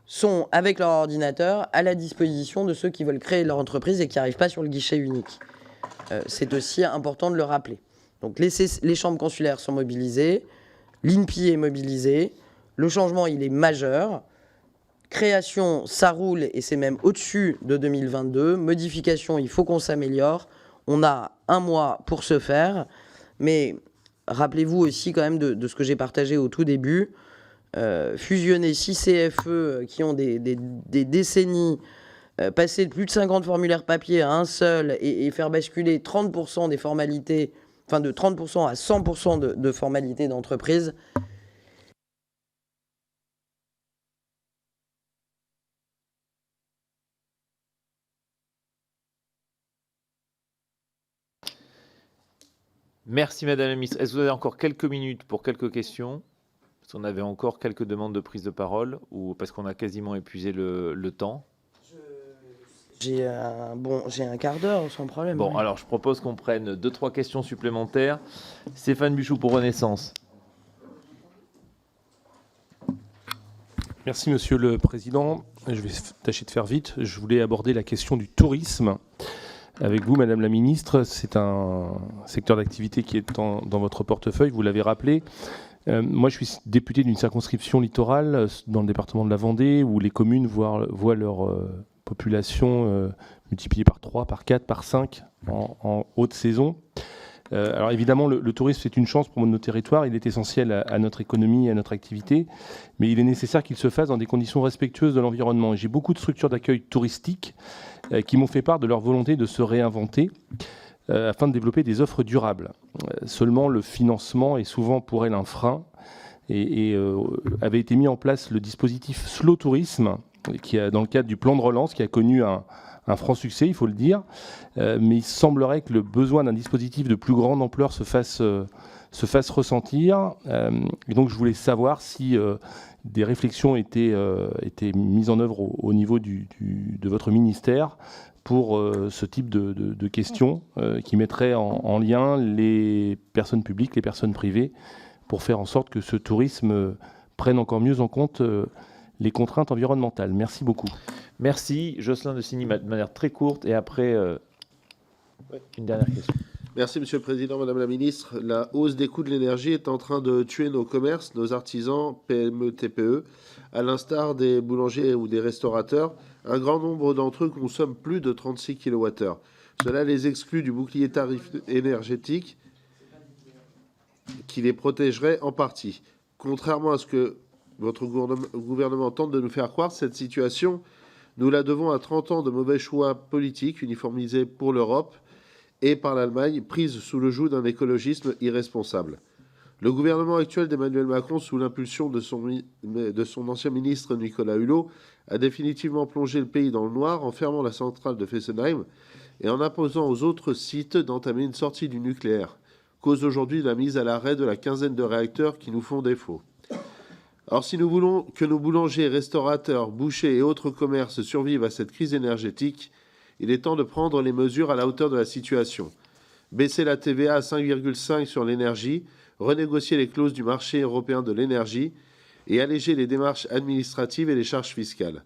sont, avec leur ordinateur, à la disposition de ceux qui veulent créer leur entreprise et qui n'arrivent pas sur le guichet unique. C'est aussi important de le rappeler. Donc les chambres consulaires sont mobilisées, l'INPI est mobilisé, le changement il est majeur. Création, ça roule et c'est même au-dessus de 2022. Modification, il faut qu'on s'améliore. On a un mois pour ce faire, mais rappelez-vous aussi quand même de ce que j'ai partagé au tout début. Fusionner 6 CFE qui ont des décennies, passer de plus de 50 formulaires papier à un seul et faire basculer 30% des formalités, enfin de 30% à 100% de formalités d'entreprise. Merci Madame la Ministre. Est-ce que vous avez encore quelques minutes pour quelques questions? Est-ce qu'on avait encore quelques demandes de prise de parole ou parce qu'on a quasiment épuisé le temps? J'ai un quart d'heure sans problème. Bon, alors je propose qu'on prenne 2-3 questions supplémentaires. Stéphane Buchou pour Renaissance. Merci Monsieur le Président. Je vais tâcher de faire vite. Je voulais aborder la question du tourisme avec vous, Madame la Ministre. C'est un secteur d'activité qui est dans votre portefeuille, vous l'avez rappelé. Moi, je suis député d'une circonscription littorale dans le département de la Vendée où les communes voient leur population multipliée par 3, par 4, par 5 en haute saison. Alors évidemment, le tourisme, c'est une chance pour nos territoires. Il est essentiel à notre économie et à notre activité. Mais il est nécessaire qu'il se fasse dans des conditions respectueuses de l'environnement. J'ai beaucoup de structures d'accueil touristique qui m'ont fait part de leur volonté de se réinventer afin de développer des offres durables. Seulement, le financement est souvent pour elles un frein. Et avait été mis en place le dispositif Slow Tourisme, qui a, dans le cadre du plan de relance, qui a connu un franc succès, il faut le dire. Mais il semblerait que le besoin d'un dispositif de plus grande ampleur se fasse ressentir. Et donc, je voulais savoir si des réflexions étaient mises en œuvre au niveau de votre ministère pour ce type de questions qui mettraient en lien les personnes publiques, les personnes privées, pour faire en sorte que ce tourisme prenne encore mieux en compte les contraintes environnementales. Merci beaucoup. Merci. Jocelyn de Signy, de manière très courte, et après, une dernière question. Merci Monsieur le Président, Madame la Ministre. La hausse des coûts de l'énergie est en train de tuer nos commerces, nos artisans, PME, TPE. À l'instar des boulangers ou des restaurateurs, un grand nombre d'entre eux consomment plus de 36 kWh. Cela les exclut du bouclier tarif énergétique qui les protégerait en partie. Contrairement à ce que votre gouvernement tente de nous faire croire, cette situation, nous la devons à 30 ans de mauvais choix politiques uniformisés pour l'Europe et par l'Allemagne, prise sous le joug d'un écologisme irresponsable. Le gouvernement actuel d'Emmanuel Macron, sous l'impulsion de son ancien ministre Nicolas Hulot, a définitivement plongé le pays dans le noir en fermant la centrale de Fessenheim et en imposant aux autres sites d'entamer une sortie du nucléaire, cause aujourd'hui la mise à l'arrêt de la quinzaine de réacteurs qui nous font défaut. Alors si nous voulons que nos boulangers, restaurateurs, bouchers et autres commerces survivent à cette crise énergétique, il est temps de prendre les mesures à la hauteur de la situation. Baisser la TVA à 5,5 sur l'énergie, renégocier les clauses du marché européen de l'énergie et alléger les démarches administratives et les charges fiscales.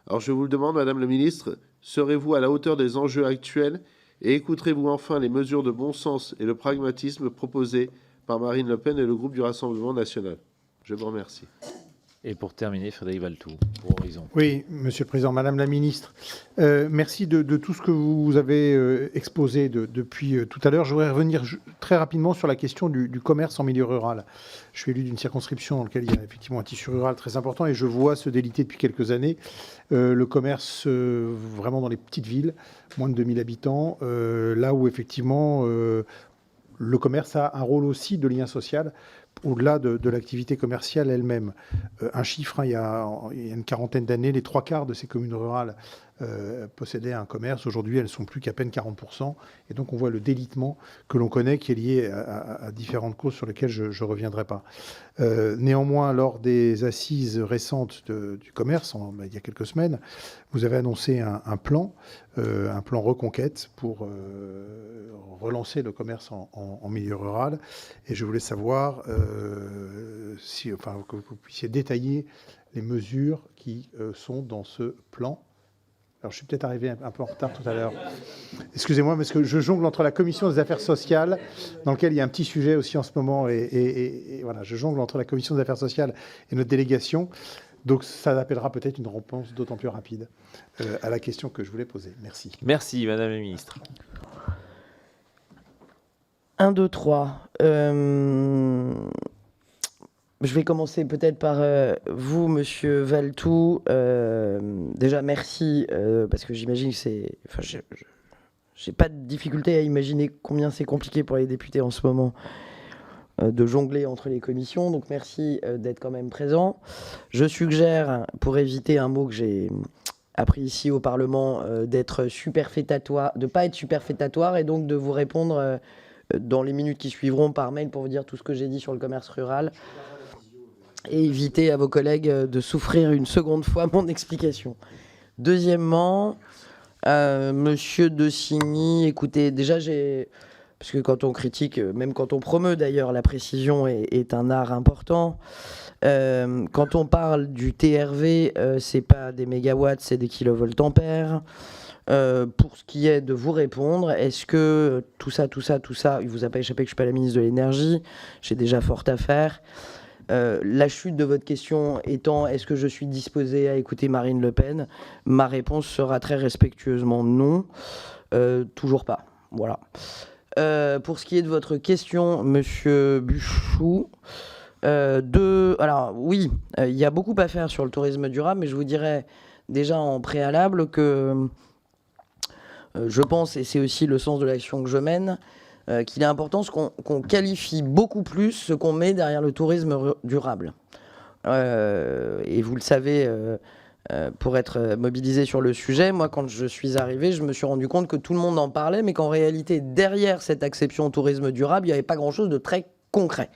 Alors je vous le demande, Madame la Ministre, serez-vous à la hauteur des enjeux actuels et écouterez-vous enfin les mesures de bon sens et le pragmatisme proposés par Marine Le Pen et le groupe du Rassemblement national? Je vous remercie. Et pour terminer, Frédéric Valletoux, pour Horizon. Oui, Monsieur le Président, Madame la Ministre, merci de tout ce que vous avez exposé depuis tout à l'heure. Je voudrais revenir très rapidement sur la question du commerce en milieu rural. Je suis élu d'une circonscription dans laquelle il y a effectivement un tissu rural très important et je vois se déliter depuis quelques années le commerce vraiment dans les petites villes, moins de 2000 habitants, là où effectivement le commerce a un rôle aussi de lien social au-delà de l'activité commerciale elle-même. Un chiffre, il y a une quarantaine d'années, les 3/4 de ces communes rurales possédaient un commerce. Aujourd'hui, elles ne sont plus qu'à peine 40%. Et donc, on voit le délitement que l'on connaît, qui est lié à différentes causes sur lesquelles je ne reviendrai pas. Néanmoins, lors des assises récentes du commerce, il y a quelques semaines, vous avez annoncé un plan reconquête pour relancer le commerce en milieu rural. Et je voulais savoir que vous puissiez détailler les mesures qui sont dans ce plan Alors, je suis peut-être arrivé un peu en retard tout à l'heure. Excusez-moi, parce que je jongle entre la commission des affaires sociales, dans laquelle il y a un petit sujet aussi en ce moment, et voilà, je jongle entre la commission des affaires sociales et notre délégation. Donc, ça appellera peut-être une réponse d'autant plus rapide à la question que je voulais poser. Merci. Merci, Madame la Ministre. 1, 2, 3. Je vais commencer peut-être par vous, Monsieur Valtou. Déjà, merci, parce que j'imagine que c'est... Enfin, j'ai pas de difficulté à imaginer combien c'est compliqué pour les députés en ce moment de jongler entre les commissions. Donc, merci d'être quand même présent. Je suggère, pour éviter un mot que j'ai appris ici au Parlement, d'être superfétatoire, de pas être superfétatoire, et donc de vous répondre dans les minutes qui suivront par mail pour vous dire tout ce que j'ai dit sur le commerce rural. Et éviter à vos collègues de souffrir une seconde fois mon explication. Deuxièmement, Monsieur De Signy, écoutez, déjà parce que quand on critique, même quand on promeut d'ailleurs, la précision est un art important. Quand on parle du TRV, c'est pas des mégawatts, c'est des kilovoltampères. Pour ce qui est de vous répondre, est-ce que tout ça, il vous a pas échappé que je suis pas la ministre de l'énergie, j'ai déjà fort à faire. La chute de votre question étant, est-ce que je suis disposé à écouter Marine Le Pen? Ma réponse sera très respectueusement non. Toujours pas. Voilà. Pour ce qui est de votre question, Monsieur Buchou, alors oui, il y a beaucoup à faire sur le tourisme durable, mais je vous dirais déjà en préalable que je pense, et c'est aussi le sens de l'action que je mène, qu'il est important qu'on qualifie beaucoup plus ce qu'on met derrière le tourisme durable. Et vous le savez, pour être mobilisé sur le sujet, moi, quand je suis arrivé, je me suis rendu compte que tout le monde en parlait, mais qu'en réalité, derrière cette acception tourisme durable, il n'y avait pas grand-chose de très concret.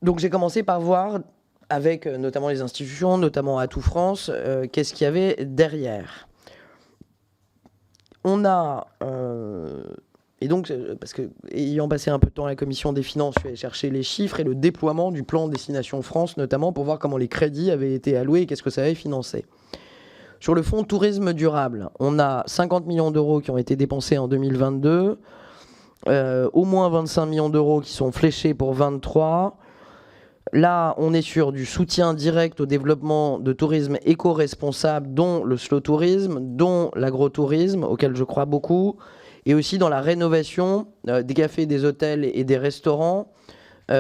Donc j'ai commencé par voir, avec notamment les institutions, notamment Atout France, qu'est-ce qu'il y avait derrière. On a... Et donc, parce que, ayant passé un peu de temps à la commission des finances, je suis allé chercher les chiffres et le déploiement du plan Destination France, notamment pour voir comment les crédits avaient été alloués et qu'est-ce que ça avait financé. Sur le fonds tourisme durable, on a 50 millions d'euros qui ont été dépensés en 2022, au moins 25 millions d'euros qui sont fléchés pour 2023. Là, on est sur du soutien direct au développement de tourisme éco-responsable, dont le slow tourisme, dont l'agrotourisme, auquel je crois beaucoup, et aussi dans la rénovation des cafés, des hôtels et des restaurants, par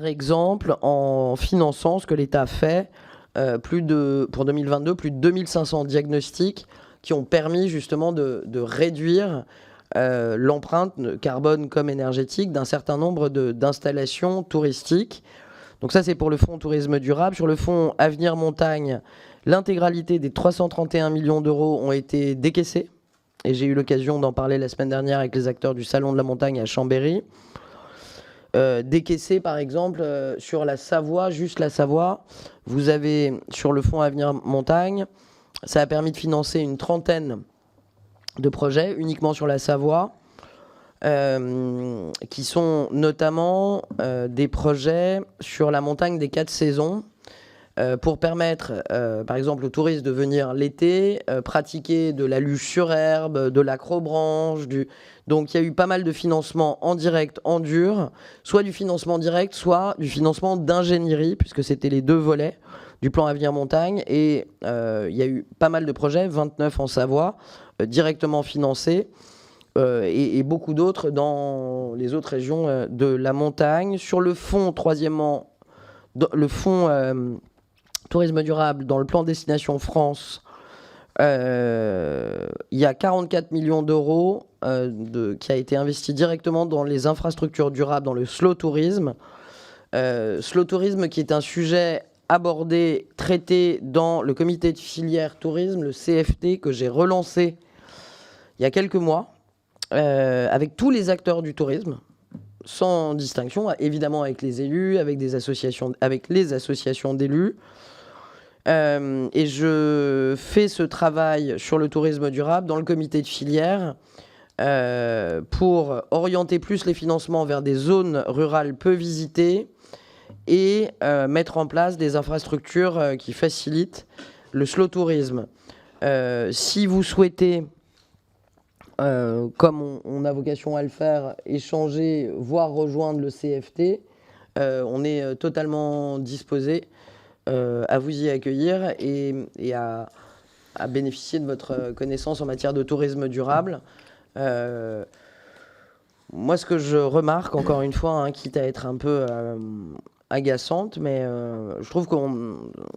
exemple en finançant ce que l'État a fait, pour 2022, plus de 2500 diagnostics qui ont permis justement de réduire l'empreinte carbone comme énergétique d'un certain nombre d'installations touristiques. Donc ça, c'est pour le fonds tourisme durable. Sur le fonds Avenir Montagne, l'intégralité des 331 millions d'euros ont été décaissés. Et j'ai eu l'occasion d'en parler la semaine dernière avec les acteurs du Salon de la Montagne à Chambéry. Décaissés, par exemple, sur la Savoie, juste la Savoie, vous avez, sur le fonds Avenir Montagne, ça a permis de financer une trentaine de projets, uniquement sur la Savoie, qui sont notamment des projets sur la montagne des 4 saisons, pour permettre, par exemple, aux touristes de venir l'été, pratiquer de la luge sur herbe, de l'acrobranche. Donc il y a eu pas mal de financements en direct, en dur, soit du financement direct, soit du financement d'ingénierie, puisque c'était les 2 volets du plan Avenir Montagne. Et il y a eu pas mal de projets, 29 en Savoie, directement financés, et beaucoup d'autres dans les autres régions de la montagne. Sur le fonds, troisièmement, le fonds tourisme durable, dans le plan Destination France, il y a 44 millions d'euros qui a été investi directement dans les infrastructures durables, dans le slow tourisme. Slow tourisme qui est un sujet abordé, traité dans le comité de filière tourisme, le CFT, que j'ai relancé il y a quelques mois, avec tous les acteurs du tourisme, sans distinction, évidemment avec les élus, avec les associations d'élus. Et je fais ce travail sur le tourisme durable dans le comité de filière pour orienter plus les financements vers des zones rurales peu visitées et mettre en place des infrastructures qui facilitent le slow tourisme, si vous souhaitez, comme on a vocation à le faire, échanger, voire rejoindre le CFT, on est totalement disposé à vous y accueillir et à bénéficier de votre connaissance en matière de tourisme durable. Moi, ce que je remarque, encore une fois, hein, quitte à être un peu agaçante, mais je trouve qu'il ne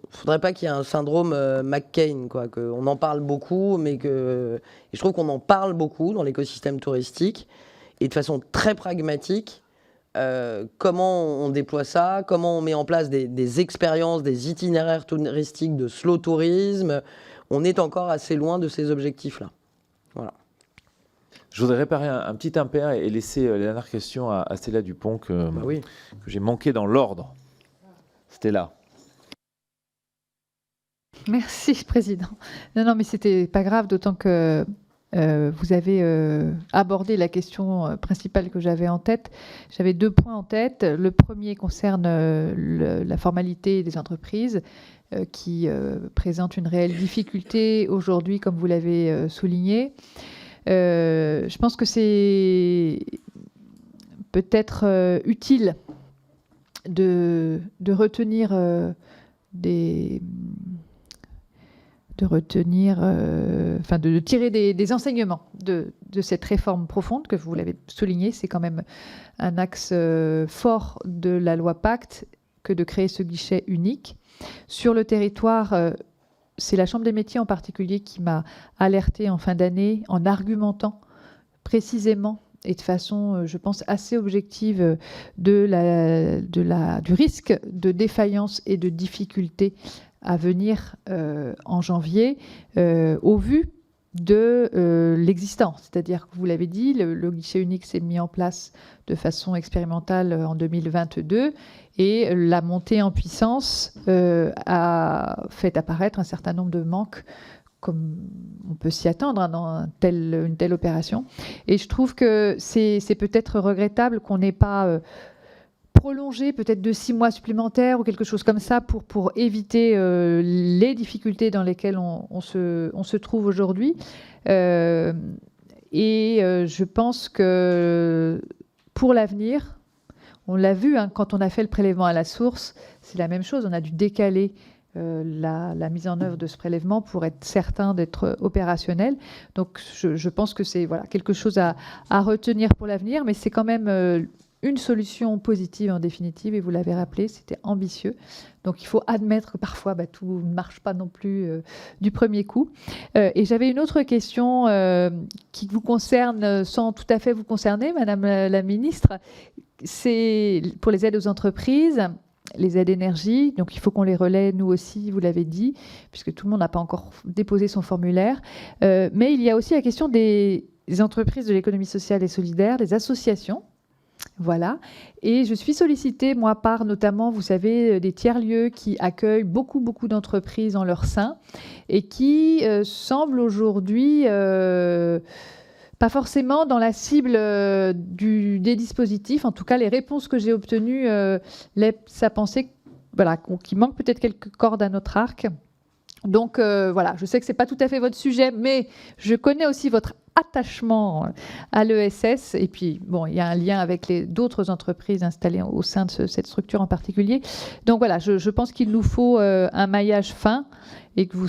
faudrait pas qu'il y ait un syndrome McCain, quoi, qu'on en parle beaucoup, mais et je trouve qu'on en parle beaucoup dans l'écosystème touristique, et de façon très pragmatique, comment on déploie ça, comment on met en place des expériences, des itinéraires touristiques de slow tourisme. On est encore assez loin de ces objectifs-là. Voilà. Je voudrais réparer un petit impair et laisser la dernière question à Stella Dupont que j'ai manqué dans l'ordre. Stella. Merci, Président. Non, mais c'était pas grave, d'autant que vous avez abordé la question principale que j'avais en tête. J'avais 2 points en tête. Le premier concerne la formalité des entreprises qui présentent une réelle difficulté aujourd'hui, comme vous l'avez souligné. Je pense que c'est peut-être utile de retenir de tirer des enseignements de cette réforme profonde que vous l'avez souligné. C'est quand même un axe fort de la loi Pacte que de créer ce guichet unique. Sur le territoire, c'est la Chambre des métiers en particulier qui m'a alertée en fin d'année en argumentant précisément et de façon, je pense, assez objective du risque de défaillance et de difficulté à venir en janvier au vu de l'existant. C'est-à-dire que vous l'avez dit, le guichet unique s'est mis en place de façon expérimentale en 2022 et la montée en puissance a fait apparaître un certain nombre de manques comme on peut s'y attendre dans une telle opération. Et je trouve que c'est peut-être regrettable qu'on n'ait pas prolongé peut-être de 6 mois supplémentaires ou quelque chose comme ça pour éviter les difficultés dans lesquelles on se trouve aujourd'hui. Je pense que pour l'avenir, on l'a vu quand on a fait le prélèvement à la source, c'est la même chose, on a dû décaler la mise en œuvre de ce prélèvement pour être certain d'être opérationnel. Donc je pense que c'est quelque chose à retenir pour l'avenir, mais c'est quand même une solution positive en définitive, et vous l'avez rappelé, c'était ambitieux. Donc il faut admettre que parfois tout ne marche pas non plus du premier coup. Et j'avais une autre question qui vous concerne sans tout à fait vous concerner, Madame la Ministre. C'est pour les aides aux entreprises, les aides énergie, donc il faut qu'on les relaie nous aussi, vous l'avez dit, puisque tout le monde n'a pas encore déposé son formulaire. Mais il y a aussi la question des entreprises de l'économie sociale et solidaire, des associations. Voilà. Et je suis sollicitée, moi, par notamment, vous savez, des tiers-lieux qui accueillent beaucoup d'entreprises en leur sein et qui semblent aujourd'hui pas forcément dans la cible des dispositifs. En tout cas, les réponses que j'ai obtenues laissent à penser qu'il manque peut-être quelques cordes à notre arc. Donc je sais que ce n'est pas tout à fait votre sujet, mais je connais aussi votre attachement à l'ESS. Et puis, il y a un lien avec d'autres entreprises installées au sein de cette structure en particulier. Donc voilà, je pense qu'il nous faut un maillage fin et que vous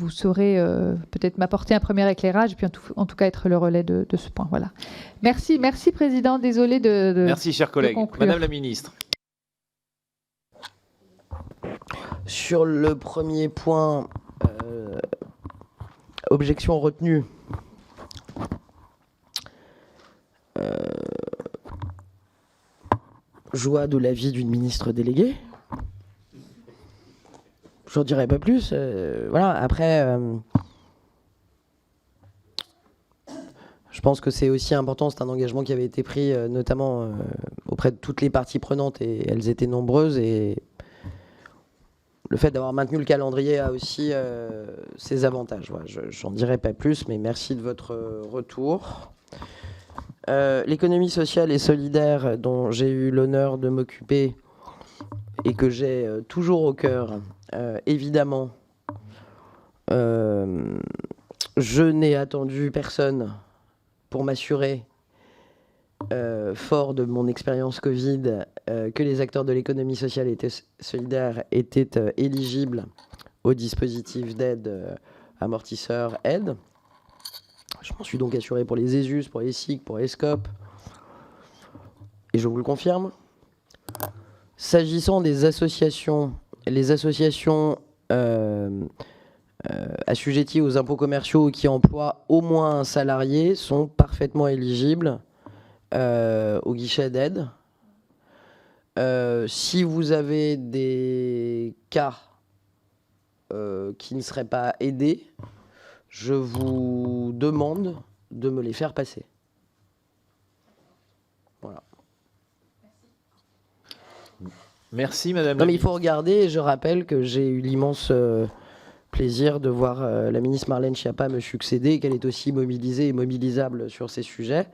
saurez peut-être m'apporter un premier éclairage et puis en tout cas être le relais de ce point. Voilà. Merci, Président. Désolé de Merci, chers collègues. Madame la Ministre. Sur le premier point, objection retenue. Joie de l'avis d'une ministre déléguée. Je n'en dirai pas plus. Après, je pense que c'est aussi important. C'est un engagement qui avait été pris notamment auprès de toutes les parties prenantes et elles étaient nombreuses. Et le fait d'avoir maintenu le calendrier a aussi ses avantages. J'en dirai pas plus, mais merci de votre retour. L'économie sociale et solidaire dont j'ai eu l'honneur de m'occuper et que j'ai toujours au cœur, évidemment, je n'ai attendu personne pour m'assurer, fort de mon expérience Covid, que les acteurs de l'économie sociale et solidaire étaient éligibles au dispositif d'aide amortisseur aide. Je m'en suis donc assuré pour les ESUS, pour les SIC, pour les SCOP. Et je vous le confirme. S'agissant des associations, les associations assujetties aux impôts commerciaux qui emploient au moins un salarié sont parfaitement éligibles au guichet d'aide. Si vous avez des cas qui ne seraient pas aidés, je vous demande de me les faire passer. Voilà. Merci, madame. Non, mais il faut regarder, et je rappelle que j'ai eu l'immense plaisir de voir la ministre Marlène Schiappa me succéder, qu'elle est aussi mobilisée et mobilisable sur ces sujets.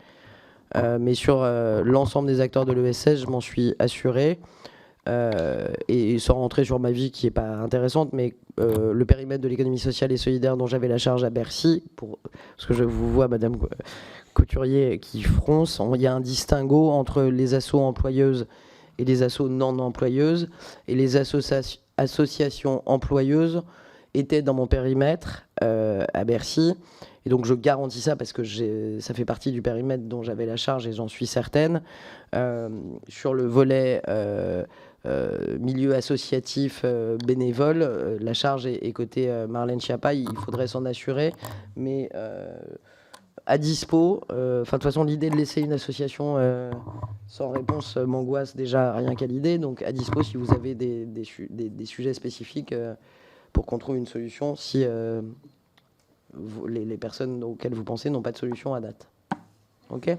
Mais sur l'ensemble des acteurs de l'ESS, je m'en suis assuré. Et sans rentrer sur ma vie qui n'est pas intéressante, mais le périmètre de l'économie sociale et solidaire dont j'avais la charge à Bercy, parce que je vous vois, madame Couturier, qui fronce, il y a un distinguo entre les assos employeuses et les assos non employeuses, et les associations employeuses étaient dans mon périmètre à Bercy. Et donc je garantis ça parce que ça fait partie du périmètre dont j'avais la charge et j'en suis certaine. Sur le volet milieu associatif bénévole, la charge est côté Marlène Schiappa, il faudrait s'en assurer. Mais à dispo, de toute façon l'idée de laisser une association sans réponse m'angoisse déjà rien qu'à l'idée. Donc à dispo si vous avez des sujets spécifiques pour qu'on trouve une solution si... les personnes auxquelles vous pensez n'ont pas de solution à date. Ok.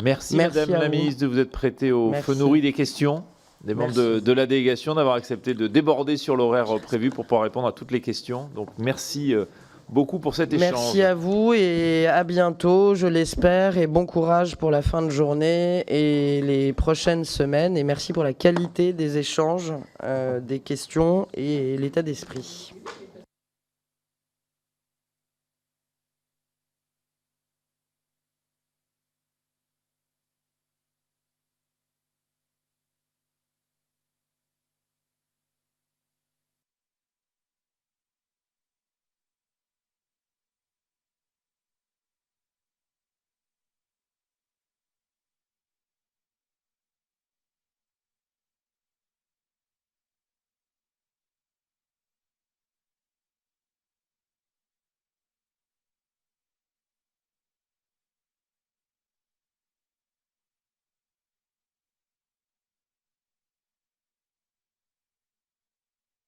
Merci madame la ministre de vous être prêtée au feu nourri des questions des membres de la délégation, d'avoir accepté de déborder sur l'horaire prévu pour pouvoir répondre à toutes les questions. Donc merci beaucoup pour cet échange. Merci à vous et à bientôt, je l'espère, et bon courage pour la fin de journée et les prochaines semaines. Et merci pour la qualité des échanges, des questions et l'état d'esprit.